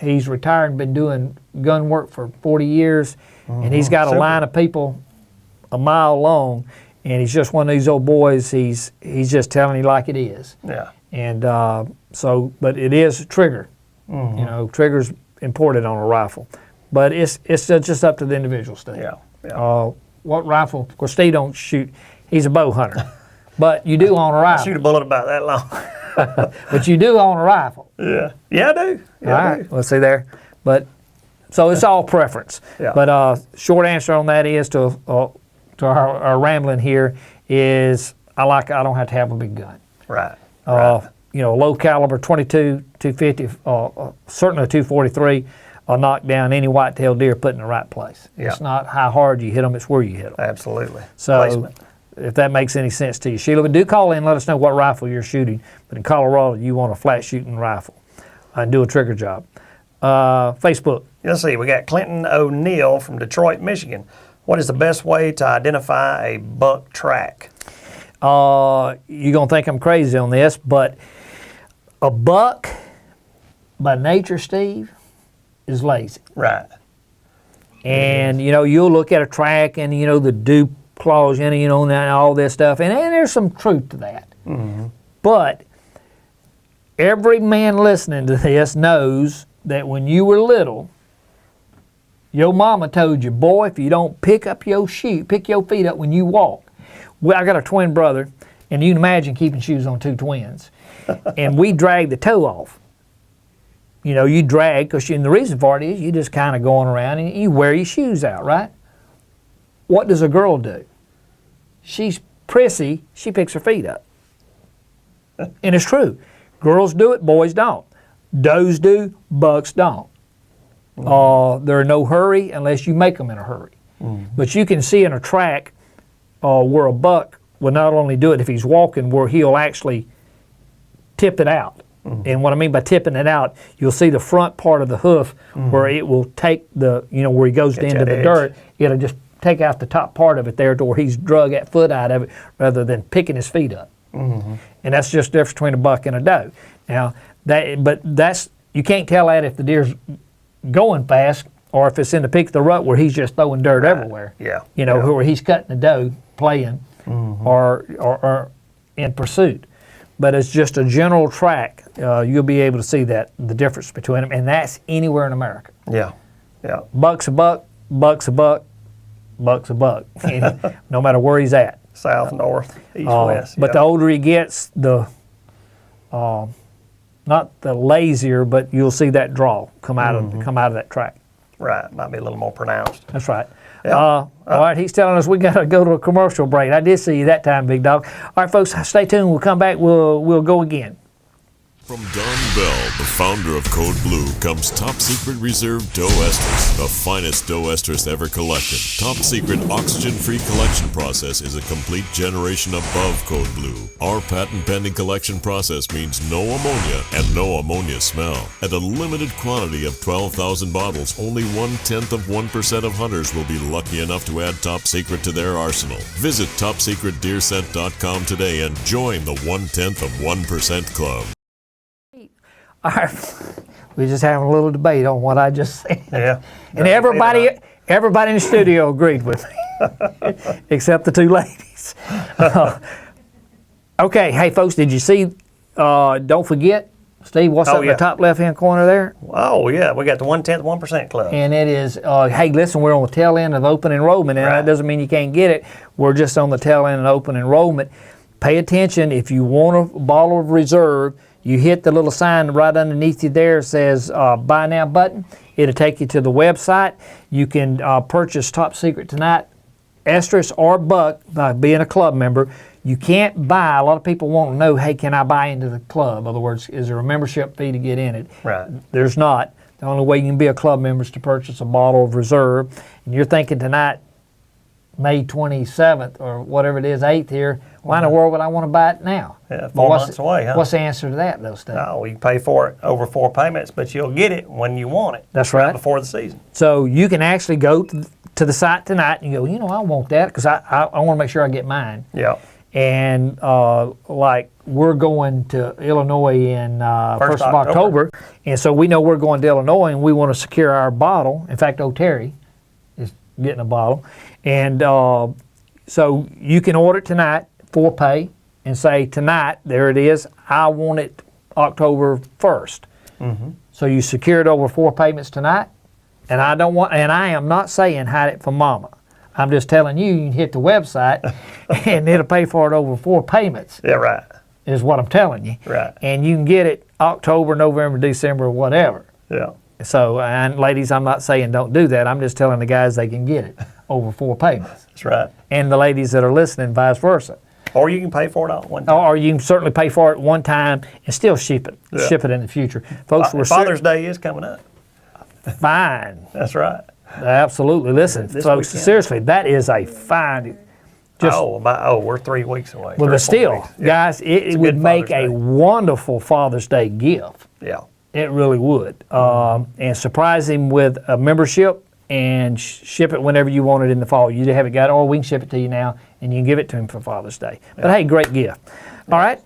A: he's retired and been doing gun work for 40 years, and he's got a line of people a mile long, and he's just one of these old boys. He's just telling you like it is.
B: Yeah.
A: And but it is trigger. You know, trigger's important on a rifle, but it's just up to the individual, Steve.
B: Yeah. Yeah.
A: What rifle? Of course, Steve don't shoot. He's a bow hunter, but you do own a rifle.
B: I shoot a bullet about that long.
A: But you do own a rifle.
B: Yeah. Yeah, I do. Yeah,
A: All
B: I
A: right.
B: do.
A: Let's see there. But so it's all preference.
B: Yeah.
A: But short answer on that is to our rambling here is I don't have to have a big gun.
B: Right. Right.
A: You know, low caliber 22, 250, certainly a 243 will knock down any white-tailed deer put in the right place.
B: Yeah.
A: It's not how hard you hit them, it's where you hit them.
B: Absolutely.
A: So
B: Placement.
A: if that makes any sense to you. Sheila, but do call in and let us know what rifle you're shooting. But in Colorado, you want a flat shooting rifle and do a trigger job. Facebook.
B: Let's see. We got Clinton O'Neill from Detroit, Michigan. What is the best way to identify a buck track?
A: You're going to think I'm crazy on this, but a buck by nature, Steve, is lazy.
B: Right.
A: And, you know, you'll look at a track and, you know, the dew claws, you know, and all this stuff. And there's some truth to that. Mm-hmm. But every man listening to this knows that when you were little, your mama told you, boy, if you don't pick your feet up when you walk. Well, I got a twin brother, and you can imagine keeping shoes on two twins. And we drag the toe off. You know, you drag, because the reason for it is you just kind of going around and you wear your shoes out, right? What does a girl do? She's prissy, she picks her feet up. And it's true. Girls do it, boys don't. Does do, bucks don't. They're in no hurry unless you make them in a hurry. But you can see in a track where a buck will not only do it if he's walking, where he'll actually tip it out. And what I mean by tipping it out, you'll see the front part of the hoof where it will take the, you know, where he goes into the dirt, it'll just take out the top part of it there to where he's drug that foot out of it rather than picking his feet up. And that's just the difference between a buck and a doe. Now, you can't tell that if the deer's going fast or if it's in the peak of the rut where he's just throwing dirt everywhere.
B: Yeah.
A: You know, where he's cutting the doe playing or in pursuit. But it's just a general track. You'll be able to see the difference between them, and that's anywhere in America.
B: Yeah. Yeah.
A: Buck's a buck, buck's a buck, buck's a buck. No matter where he's at.
B: South, north, east, west.
A: But the older he gets, the not the lazier, but you'll see that draw come out of that track.
B: Right. Might be a little more pronounced.
A: That's right.
B: Yeah.
A: All right, he's telling us we got to go to a commercial break. I did see you that time, big dog. All right, folks, stay tuned. We'll come back. We'll go again.
C: From Don Bell, the founder of Code Blue, comes Top Secret Reserve Doe Estrus, the finest doe estrus ever collected. Top Secret oxygen-free collection process is a complete generation above Code Blue. Our patent-pending collection process means no ammonia and no ammonia smell. At a limited quantity of 12,000 bottles, only 1/10% of hunters will be lucky enough to add Top Secret to their arsenal. Visit TopSecretDeerScent.com today and join the 1/10% club.
A: All right, we're just having a little debate on what I just said.
B: Yeah.
A: And everybody in the studio agreed with me, except the two ladies. Okay, hey folks, did you see, don't forget, Steve, what's up in the top left-hand corner there?
B: Oh, yeah, we got the 1/10% club.
A: And it is, hey, listen, we're on the tail end of open enrollment, and that doesn't mean you can't get it. We're just on the tail end of open enrollment. Pay attention. If you want a bottle of reserve, you hit the little sign right underneath you there says Buy Now button. It'll take you to the website. You can purchase Top Secret Tonight estrus or buck by being a club member. You can't buy. A lot of people want to know, hey, can I buy into the club? In other words, is there a membership fee to get in it?
B: Right.
A: There's not. The only way you can be a club member is to purchase a bottle of reserve. And you're thinking tonight, May 27th or whatever it is, 8th here, why in the world would I want to buy it now?
B: Yeah, 4 months away, huh?
A: What's the answer to that, though, Steve?
B: No, you pay for it over 4 payments, but you'll get it when you want it.
A: That's right.
B: Before the season.
A: So you can actually go to the site tonight and go, you know, I want that because I want to make sure I get mine.
B: Yeah.
A: And like we're going to Illinois in 1st of October, and so we know we're going to Illinois and we want to secure our bottle. In fact, Terry is getting a bottle. And so you can order it tonight for pay and say tonight, there it is, I want it October 1st. Mm-hmm. So you secure it over 4 payments tonight. And I am not saying hide it from mama. I'm just telling you, you can hit the website and it'll pay for it over 4 payments.
B: Yeah, right.
A: is what I'm telling you.
B: Right.
A: And you can get it October, November, December, whatever.
B: Yeah.
A: So, and ladies, I'm not saying don't do that. I'm just telling the guys they can get it over 4 payments.
B: That's right.
A: And the ladies that are listening, vice versa.
B: Or you can pay for it all at one time.
A: Or you can certainly pay for it one time and still ship it.
B: Yeah.
A: Ship it in the future. Folks, we're
B: Father's Day is coming up.
A: fine.
B: That's right.
A: Absolutely. Listen,
B: This
A: folks,
B: weekend.
A: seriously, that is a fine. Just,
B: We're 3 weeks away.
A: well,
B: 3 or
A: but
B: 4
A: still,
B: weeks. Yeah.
A: guys, it
B: a
A: would
B: good
A: make
B: Father's
A: a
B: Day.
A: wonderful Father's Day gift.
B: Yeah.
A: It really would. And surprise him with a membership and ship it whenever you want it in the fall. You have it got, or we can ship it to you now and you can give it to him for Father's Day. But hey, great gift. All right,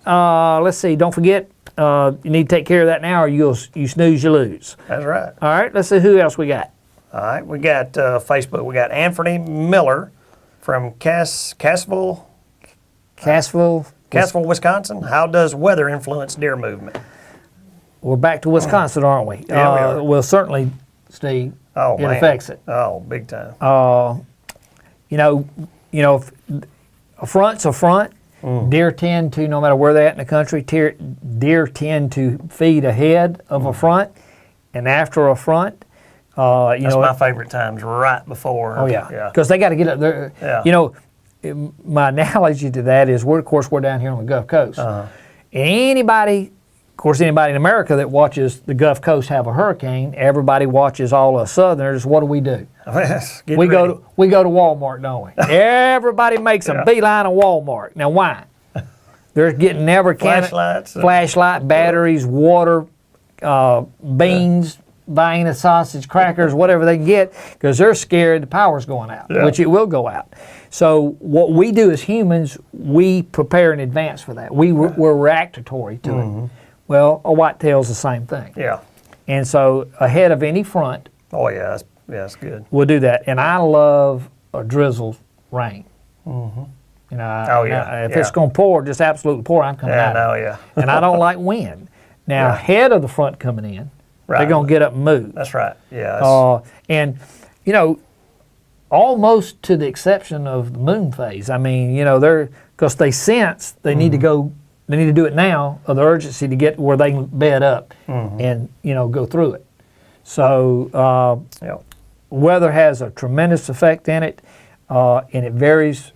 A: let's see. Don't forget, you need to take care of that now or you snooze, you lose.
B: That's right.
A: All right, let's see who else we got.
B: All right. We got Facebook. We got Anthony Miller from Cassville, Wisconsin. How does weather influence deer movement?
A: We're back to Wisconsin, aren't we?
B: Yeah, we are.
A: Well, certainly, Steve,
B: Oh,
A: it
B: man.
A: affects it.
B: Oh, big time.
A: A front's a front. Deer tend to, no matter where they're at in the country, deer tend to feed ahead of a front and after a front.
B: That's my favorite times, right before.
A: Oh yeah, because they got to get up there.
B: Yeah.
A: My analogy to that is, we're down here on the Gulf Coast. Anybody in America that watches the Gulf Coast have a hurricane, everybody watches all us Southerners. What do? We go to Walmart, don't we? Everybody makes a beeline of Walmart. Now why? They're getting every kind of flashlight, batteries, water, beans, buying a sausage, crackers, whatever they can get, because they're scared the power's going out, which it will go out. So what we do as humans, we prepare in advance for that. We're reactatory to it. Well, a whitetail's the same thing.
B: Yeah.
A: And so ahead of any front,
B: Oh yeah, that's good.
A: we'll do that. And I love a drizzle rain. If it's going to pour, just absolutely pour, I'm coming out.
B: Yeah.
A: And I don't like wind. Now, ahead of the front coming in, they're going to get up and move.
B: That's right. Yeah.
A: And, almost to the exception of the moon phase. I mean, because they sense they need to go, they need to do it now, of the urgency to get where they can bed up and, go through it. So weather has a tremendous effect in it, and it varies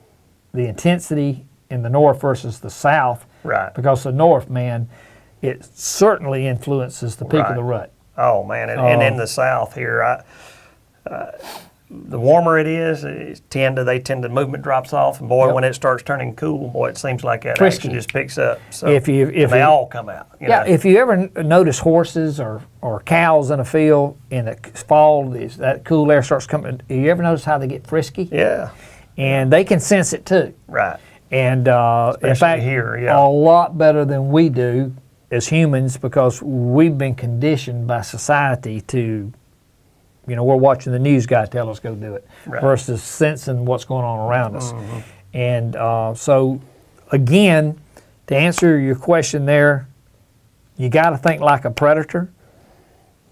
A: the intensity in the north versus the south.
B: Right.
A: Because the north, man, it certainly influences the peak of the rut.
B: Oh man, and in the south here, the warmer it is, they tend to movement drops off, and boy, when it starts turning cool, boy, it seems like that
A: Frisky.
B: action just picks up. So
A: If
B: they all come out. You know?
A: If you ever notice horses or cows in a field in the fall, that cool air starts coming. You ever notice how they get frisky?
B: Yeah.
A: And they can sense it too.
B: Right.
A: And in fact,
B: here,
A: a lot better than we do as humans, because we've been conditioned by society to, we're watching the news guy tell us go do it, versus sensing what's going on around us. And so, again, to answer your question there, you got to think like a predator.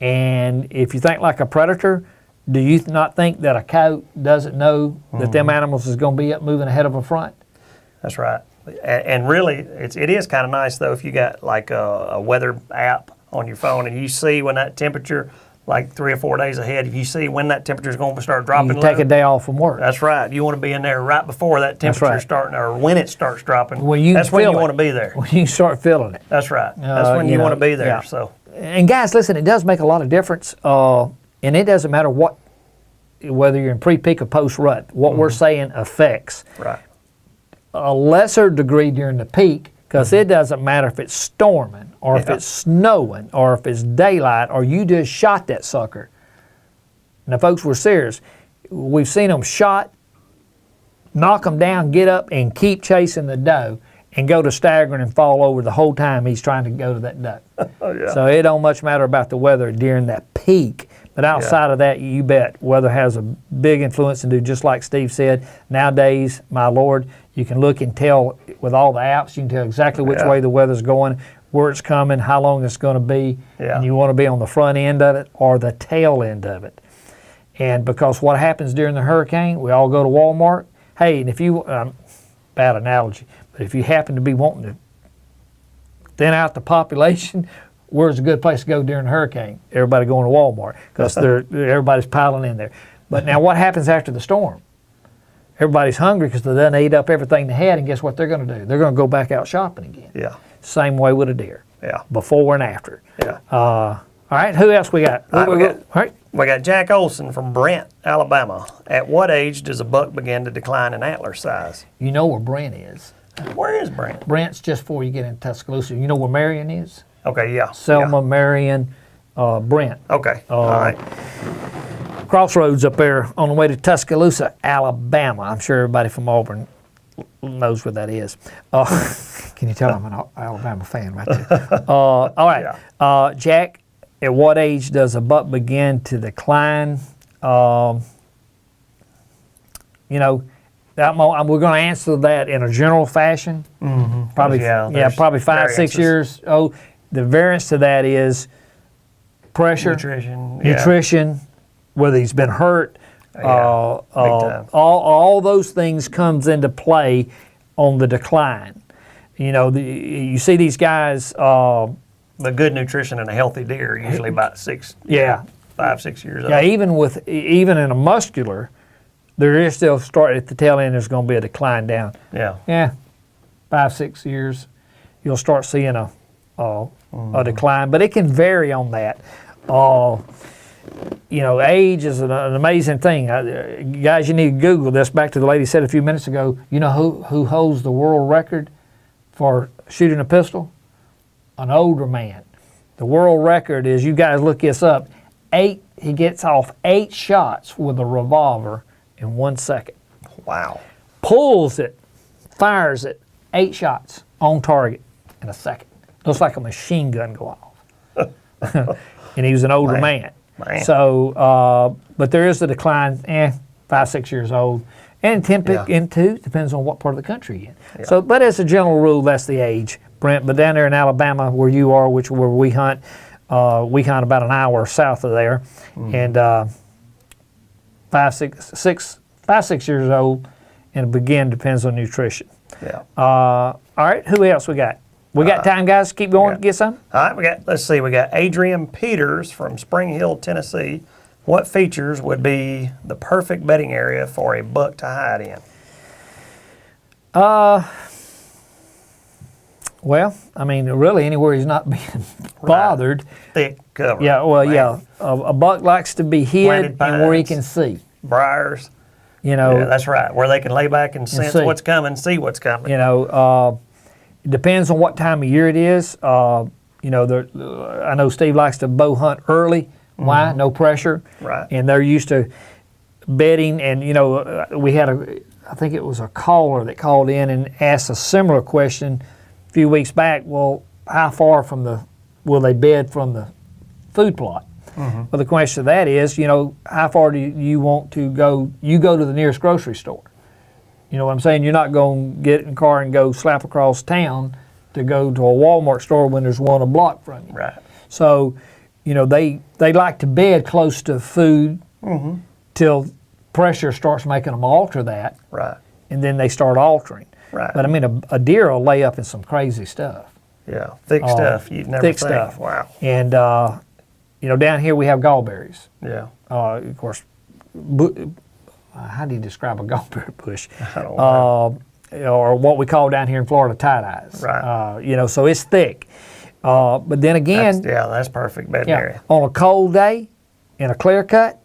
A: And if you think like a predator, do you not think that a coyote doesn't know that them animals is going to be up moving ahead of a front?
B: That's right. And really, it is kind of nice, though, if you got like a weather app on your phone and you see when that temperature, like 3 or 4 days ahead, if you see when that temperature is going to start dropping
A: You take a day off from work.
B: That's right. You want to be in there right before that temperature starting, or when it starts dropping. That's when you want to be there.
A: When you start feeling it.
B: That's right. That's when you want to be there.
A: Yeah.
B: So.
A: And guys, listen, it does make a lot of difference, and it doesn't matter whether you're in pre-peak or post-rut. What we're saying affects.
B: Right.
A: A lesser degree during the peak, because it doesn't matter if it's storming or if it's snowing or if it's daylight or you just shot that sucker. Now, folks, we're serious. We've seen them shot, knock them down, get up, and keep chasing the doe and go to staggering and fall over the whole time he's trying to go to that doe. So it don't much matter about the weather during that peak. But outside of that, you bet weather has a big influence, and do just like Steve said. Nowadays, my Lord, you can look and tell with all the apps, you can tell exactly which way the weather's going, where it's coming, how long it's going to be, and you want to be on the front end of it or the tail end of it. And because what happens during the hurricane, we all go to Walmart. Hey, and if you, bad analogy, but if you happen to be wanting to thin out the population, where's a good place to go during a hurricane? Everybody going to Walmart because everybody's piling in there. But now what happens after the storm? Everybody's hungry because they done ate up everything they had, and guess what they're going to do? They're going to go back out shopping again.
B: Yeah.
A: Same way with a deer.
B: Yeah.
A: Before and after.
B: Yeah.
A: All right, who else we got?
B: We got Jack Olson from Brent, Alabama. At what age does a buck begin to decline in antler size?
A: You know where Brent is.
B: Where is Brent?
A: Brent's just before you get into Tuscaloosa. You know where Marion is?
B: Okay, yeah.
A: Selma, Marion, Brent.
B: Okay, all right.
A: Crossroads up there on the way to Tuscaloosa, Alabama. I'm sure everybody from Auburn knows where that is. Can you tell I'm an Alabama fan right there? All right. Yeah. Jack, at what age does a buck begin to decline? We're going to answer that in a general fashion.
B: Mm-hmm.
A: Probably 5, 6 years old. The variance to that is pressure, nutrition, whether he's been hurt. All those things comes into play on the decline. You see these guys.
B: The good nutrition in a healthy deer usually about 5, 6 years old.
A: Yeah, even in a muscular, there is still start at the tail end. There's going to be a decline down. Yeah, 5, 6 years, you'll start seeing a decline, but it can vary on that. Age is an amazing thing. Guys, you need to Google this. Back to the lady said a few minutes ago, you know who holds the world record for shooting a pistol? An older man. The world record is, you guys look this up, he gets off 8 shots with a revolver in 1 second.
B: Wow.
A: Pulls it, fires it, 8 shots on target in a second. Looks like a machine gun go off. And he was an older man. So, but there is a decline, 5, 6 years old. And 10 into, depends on what part of the country you're in. Yeah. So, but as a general rule, that's the age, Brent. But down there in Alabama, where you are, where we hunt about an hour south of there. And 5, 6 years old, and again, depends on nutrition.
B: Yeah.
A: All right, who else we got? We got time, guys. Keep going. Get some.
B: All right, we got Adrian Peters from Spring Hill, Tennessee. What features would be the perfect bedding area for a buck to hide in?
A: Well, I mean, really anywhere he's not being bothered.
B: Thick cover.
A: Yeah, well, yeah. A buck likes to be hid and where he can see.
B: Briars.
A: Yeah,
B: that's right. Where they can lay back and sense what's coming, see what's coming.
A: It depends on what time of year it is. I know Steve likes to bow hunt early. Why? No pressure.
B: Right.
A: And they're used to bedding. And, we had I think it was a caller that called in and asked a similar question a few weeks back. Well, how far will they bed from the food plot? Well, the question of that is, how far do you want to go? You go to the nearest grocery store. You know what I'm saying? You're not going to get in the car and go slap across town to go to a Walmart store when there's one a block from you.
B: Right.
A: So, they like to bed close to food till pressure starts making them alter that.
B: Right.
A: And then they start altering.
B: Right.
A: But I mean, a deer will lay up in some crazy stuff.
B: Yeah, thick stuff. You'd never think.
A: Stuff.
B: Wow.
A: And, down here we have gallberries.
B: Yeah.
A: Of course, how do you describe a gallberry bush?
B: I don't know.
A: Or what we call down here in Florida tie-dyes.
B: Right.
A: So it's thick. But then again,
B: that's perfect bedding area.
A: On a cold day, in a clear cut,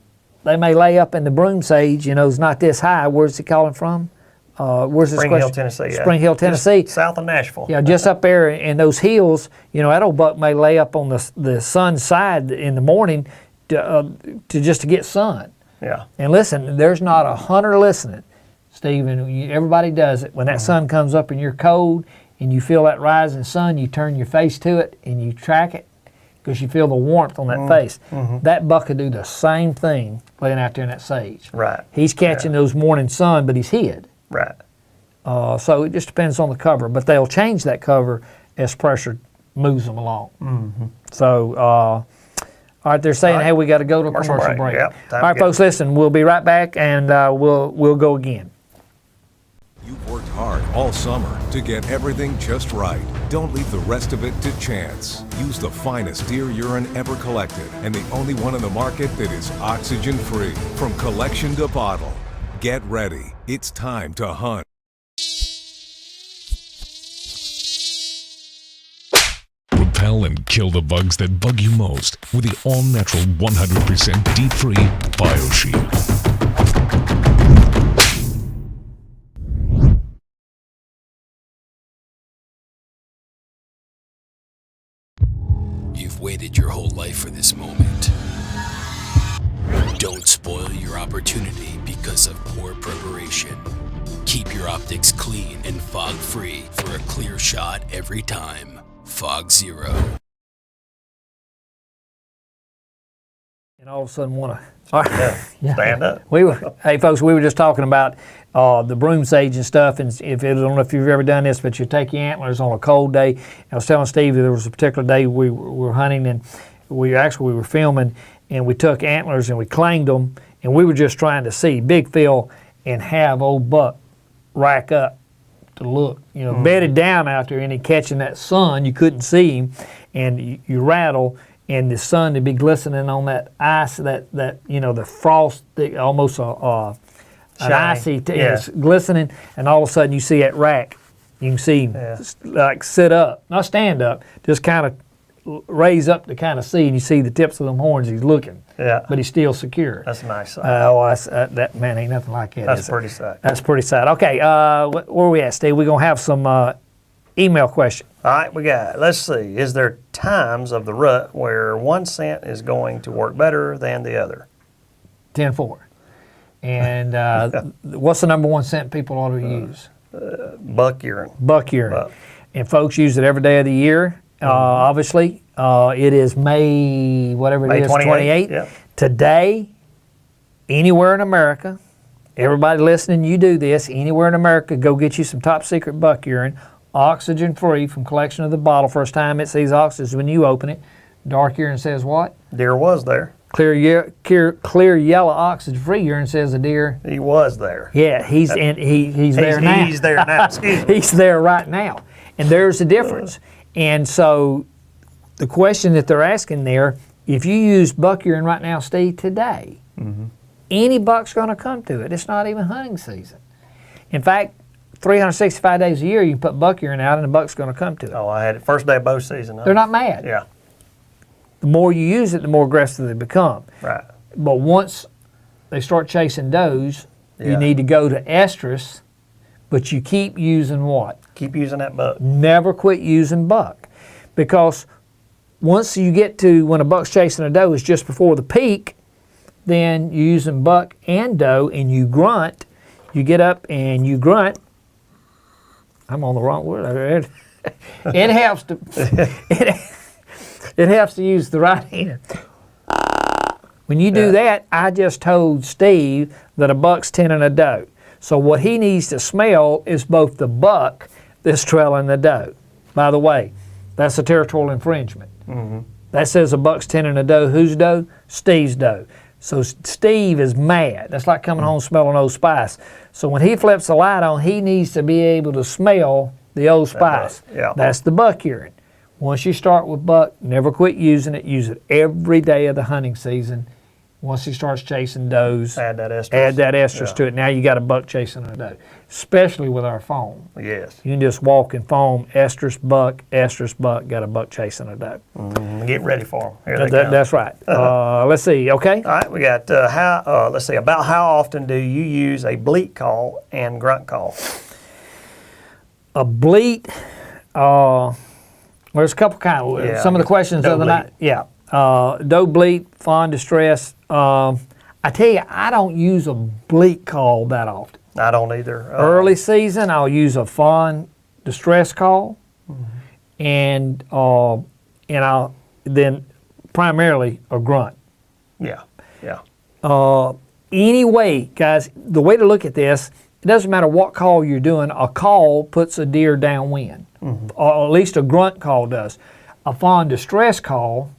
A: they may lay up in the broom sage. It's not this high. Where's he calling from? Where's this
B: Spring Hill, Tennessee.
A: Spring Hill, Tennessee.
B: Just south of Nashville.
A: Yeah, just up there in those hills. That old buck may lay up on the sun's side in the morning to get sun.
B: Yeah.
A: And listen, there's not a hunter listening, Stephen. Everybody does it. When that sun comes up and you're cold and you feel that rising sun, you turn your face to it and you track it because you feel the warmth on that face. That buck could do the same thing laying out there in that sage.
B: Right.
A: He's catching those morning sun, but he's hid.
B: Right.
A: So it just depends on the cover, but they'll change that cover as pressure moves them along. So, all right, they're saying, hey, we got to go to a commercial break.
B: Yep,
A: all right, folks, listen, we'll be right back, and we'll go again.
H: You've worked hard all summer to get everything just right. Don't leave the rest of it to chance. Use the finest deer urine ever collected and the only one in the market that is oxygen-free. From collection to bottle, get ready. It's time to hunt.
F: Repel and kill the bugs that bug you most with the all-natural 100% deep-free BioShield.
G: You've waited your whole life for this moment. Don't spoil your opportunity because of poor preparation. Keep your optics clean and fog-free for a clear shot every time. Fog Zero.
A: And all of a sudden want to
B: Stand up.
A: Hey folks, we were just talking about the broom sage and stuff, and I don't know if you've ever done this, but you take your antlers on a cold day. I was telling Steve that there was a particular day we were hunting, and we were filming, and we took antlers and we clanged them, and we were just trying to see big fill and have old buck rack up to look, bedded down out there, and he catching that sun. You couldn't see him, and you rattle, and the sun would be glistening on that ice, that the frost, almost an icy, it's glistening, and all of a sudden you see that rack. You can see him like sit up, not stand up, just kind of raise up to kind of see, and you see the tips of them horns. He's looking, but he's still secure.
B: That's a nice sight.
A: That man ain't nothing like that.
B: That's pretty sight.
A: That's pretty sight. Okay, where are we at, Steve? We're gonna have some email question.
B: All right, let's see. Is there times of the rut where one scent is going to work better than the other?
A: 10-4. And what's the number one scent people ought to use?
B: Buck urine.
A: Buck urine. And folks use it every day of the year. Obviously, it is May 28th. Yeah. Today, anywhere in America, everybody listening, you do this, anywhere in America, go get you some top secret buck urine, oxygen-free from collection of the bottle. First time it sees oxygen when you open it. Dark urine says what?
B: Deer was there.
A: Clear yellow oxygen-free urine says the deer.
B: He was there.
A: Yeah, he's there now.
B: He's there now. Excuse me.
A: He's there right now, and there's a difference. And so, the question that they're asking there: if you use buck urine right now, Steve, today, any buck's going to come to it. It's not even hunting season. In fact, 365 days a year, you can put buck urine out, and the buck's going to come to it.
B: Oh, I had it first day of bow season.
A: They're not mad.
B: Yeah.
A: The more you use it, the more aggressive they become.
B: Right.
A: But once they start chasing does, you need to go to estrus, but you keep using what?
B: Keep using that buck.
A: Never quit using buck. Because once you get to when a buck's chasing a doe is just before the peak, then you're using buck and doe and you grunt. You get up and you grunt. I'm on the wrong word. It helps to it helps to use the right hand. When you do that, I just told Steve that a buck's tending a doe. So what he needs to smell is both the buck that's trailing the doe. By the way, that's a territorial infringement. That says a buck's tending a doe. Whose doe? Steve's doe. So Steve is mad. That's like coming home smelling Old Spice. So when he flips the light on, he needs to be able to smell the Old Spice. That's the buck urine. Once you start with buck, never quit using it. Use it every day of the hunting season. Once he starts chasing does,
B: add that estrus
A: to it. Now you got a buck chasing a doe, especially with our foam.
B: Yes.
A: You can just walk and foam, estrus, buck, got a buck chasing a doe.
B: Get ready for them.
A: That's right. Let's see, okay?
B: All right, we got let's see, about how often do you use a bleat call and grunt call?
A: A bleat, there's a couple kinds. Some of the questions the other night. Yeah. Doe bleat, fawn distress. I tell you, I don't use a bleat call that often.
B: I don't either.
A: Early season, I'll use a fawn distress call, and I'll then primarily a grunt.
B: Yeah.
A: Anyway, guys, the way to look at this, it doesn't matter what call you're doing. A call puts a deer downwind, or at least a grunt call does. A fawn distress call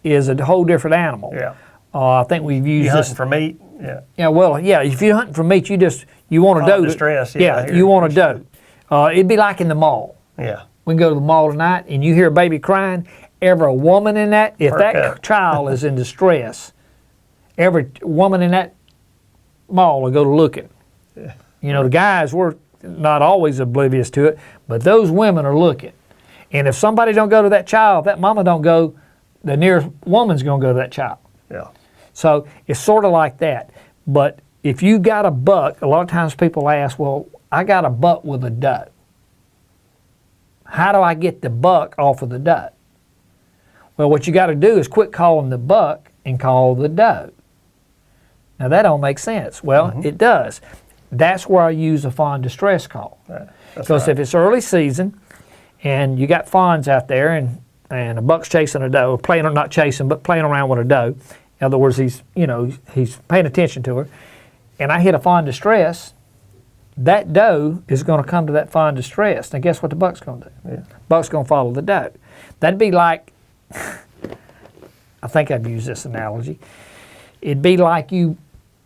A: is a whole different animal.
B: Yeah.
A: I think we've used
B: you
A: this
B: hunting for meat. Yeah.
A: Yeah. Well, yeah. If you're hunting for meat, you want a doe.
B: Distress.
A: You want a doe. It'd be like in the mall.
B: Yeah.
A: We can go to the mall tonight and you hear a baby crying. Every woman in that, if
B: Perk
A: that
B: up.
A: child is in distress, every woman in that mall will go to looking.
B: Yeah.
A: You know, the guys, we're not always oblivious to it, but those women are looking. And if somebody don't go to that child, if that mama don't go, the nearest woman's going to go to that child.
B: Yeah.
A: So it's sort of like that. But if you got a buck, a lot of times people ask, well, I got a buck with a doe. How do I get the buck off of the doe? Well, what you got to do is quit calling the buck and call the doe. Now that don't make sense. Well, it does. That's where I use a fawn distress call.
B: Right. That's
A: Because
B: right.
A: if it's early season and you got fawns out there and a buck's chasing a doe, or playing, or not chasing, but playing around with a doe. In other words, he's paying attention to her. And I hit a fawn distress, that doe is going to come to that fawn distress. Now guess what the buck's going to do?
B: Yeah.
A: Buck's going to follow the doe. That'd be like, I think I've used this analogy. It'd be like you've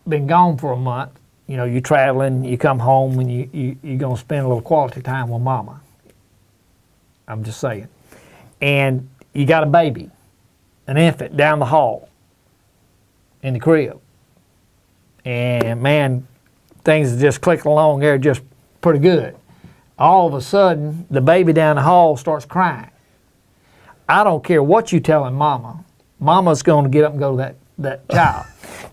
A: been gone for a month. You know, you're traveling, you come home, and you're going to spend a little quality time with mama. I'm just saying. And you got a baby, an infant, down the hall in the crib. And man, things are just clicking along there just pretty good. All of a sudden, the baby down the hall starts crying. I don't care what you telling mama. Mama's going to get up and go to that child.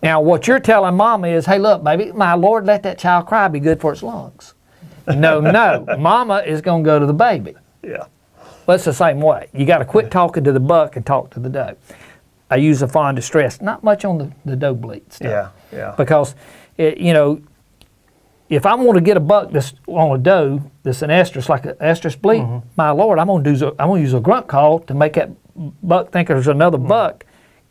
A: Now, what you're telling mama is, hey, look, baby, my Lord, let that child cry, be good for its lungs. No, mama is going to go to the baby.
B: Yeah.
A: Well, it's the same way. You got to quit talking to the buck and talk to the doe. I use a fawn distress, not much on the doe bleed stuff.
B: Yeah.
A: Because, if I want to get a buck that's on a doe that's an estrus, like an estrus bleed, my Lord, I'm going to use a grunt call to make that buck think there's another buck,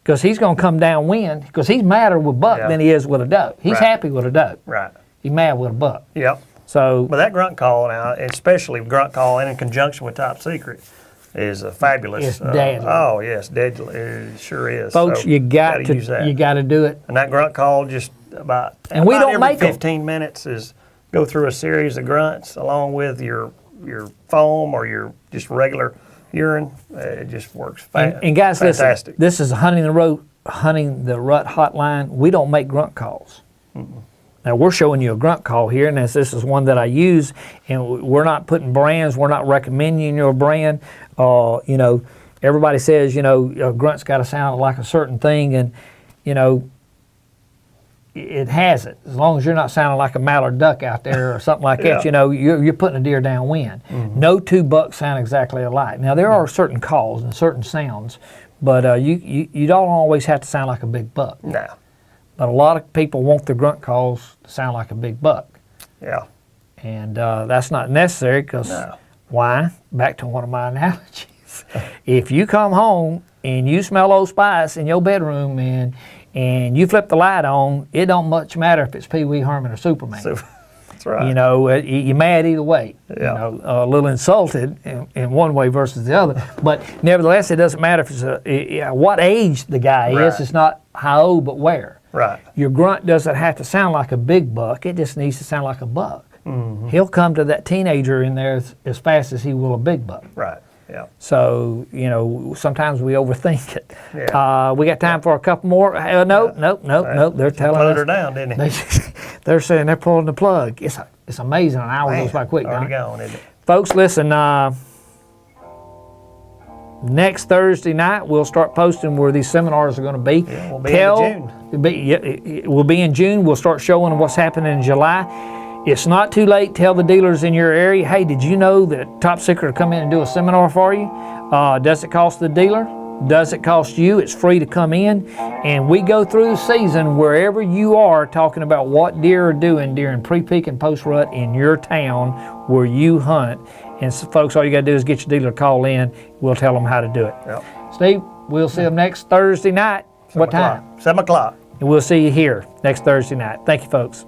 A: because he's going to come downwind, because he's madder with buck than he is with a doe. He's
B: Right.
A: happy with a doe.
B: Right.
A: He's mad with a buck.
B: Yep.
A: So,
B: But that grunt call now, especially grunt call and in conjunction with Top Secret, is a fabulous.
A: It's deadly.
B: Oh yes, deadly. It sure is.
A: folks,
B: So,
A: you got
B: gotta use that.
A: to do it.
B: And that grunt call just about
A: We
B: about
A: don't
B: every
A: make 'em.
B: 15 minutes is go through a series of grunts along with your foam or your just regular urine. It just works.
A: And guys,
B: fantastic.
A: listen, this is hunting the Rut Hotline. We don't make grunt calls. Now we're showing you a grunt call here, and this is one that I use, and we're not putting brands. We're not recommending your brand. Everybody says a grunt's got to sound like a certain thing, and it has it. As long as you're not sounding like a mallard duck out there or something like that, you're putting a deer downwind. No two bucks sound exactly alike. Now there are certain calls and certain sounds, but you don't always have to sound like a big buck.
B: No.
A: But a lot of people want their grunt calls to sound like a big buck.
B: Yeah.
A: And that's not necessary, because why? Back to one of my analogies. If you come home and you smell Old Spice in your bedroom and you flip the light on, it don't much matter if it's Pee Wee Herman or Superman.
B: That's right.
A: You're mad either way.
B: Yeah.
A: A little insulted in one way versus the other. But nevertheless, it doesn't matter if it's what age the guy is.
B: Right.
A: It's not how old, but where.
B: Right.
A: Your grunt doesn't have to sound like a big buck. It just needs to sound like a buck. He'll come to that teenager in there as fast as he will a big buck.
B: Right. Yeah.
A: So, sometimes we overthink it.
B: Yeah.
A: We got time for a couple more. Nope. They're telling
B: Slowed
A: us.
B: her down, didn't he?
A: They're saying they're pulling the plug. It's amazing. An hour goes by quick.
B: Already
A: Don.
B: gone, isn't it?
A: Folks, listen, next Thursday night we'll start posting where these seminars are going to be.
B: Yeah, we'll be in June.
A: We'll be in June. We'll start showing what's happening in July. It's not too late. Tell the dealers in your area, hey, did you know that Top Secret will come in and do a seminar for you? Does it cost the dealer? Does it cost you? It's free to come in. And we go through the season wherever you are, talking about what deer are doing during pre-peak and post-rut in your town where you hunt. And so, folks, all you got to do is get your dealer to call in. We'll tell them how to do it.
B: Yep.
A: Steve, we'll see them next Thursday night. What time?
B: 7 o'clock.
A: And we'll see you here next Thursday night. Thank you, folks.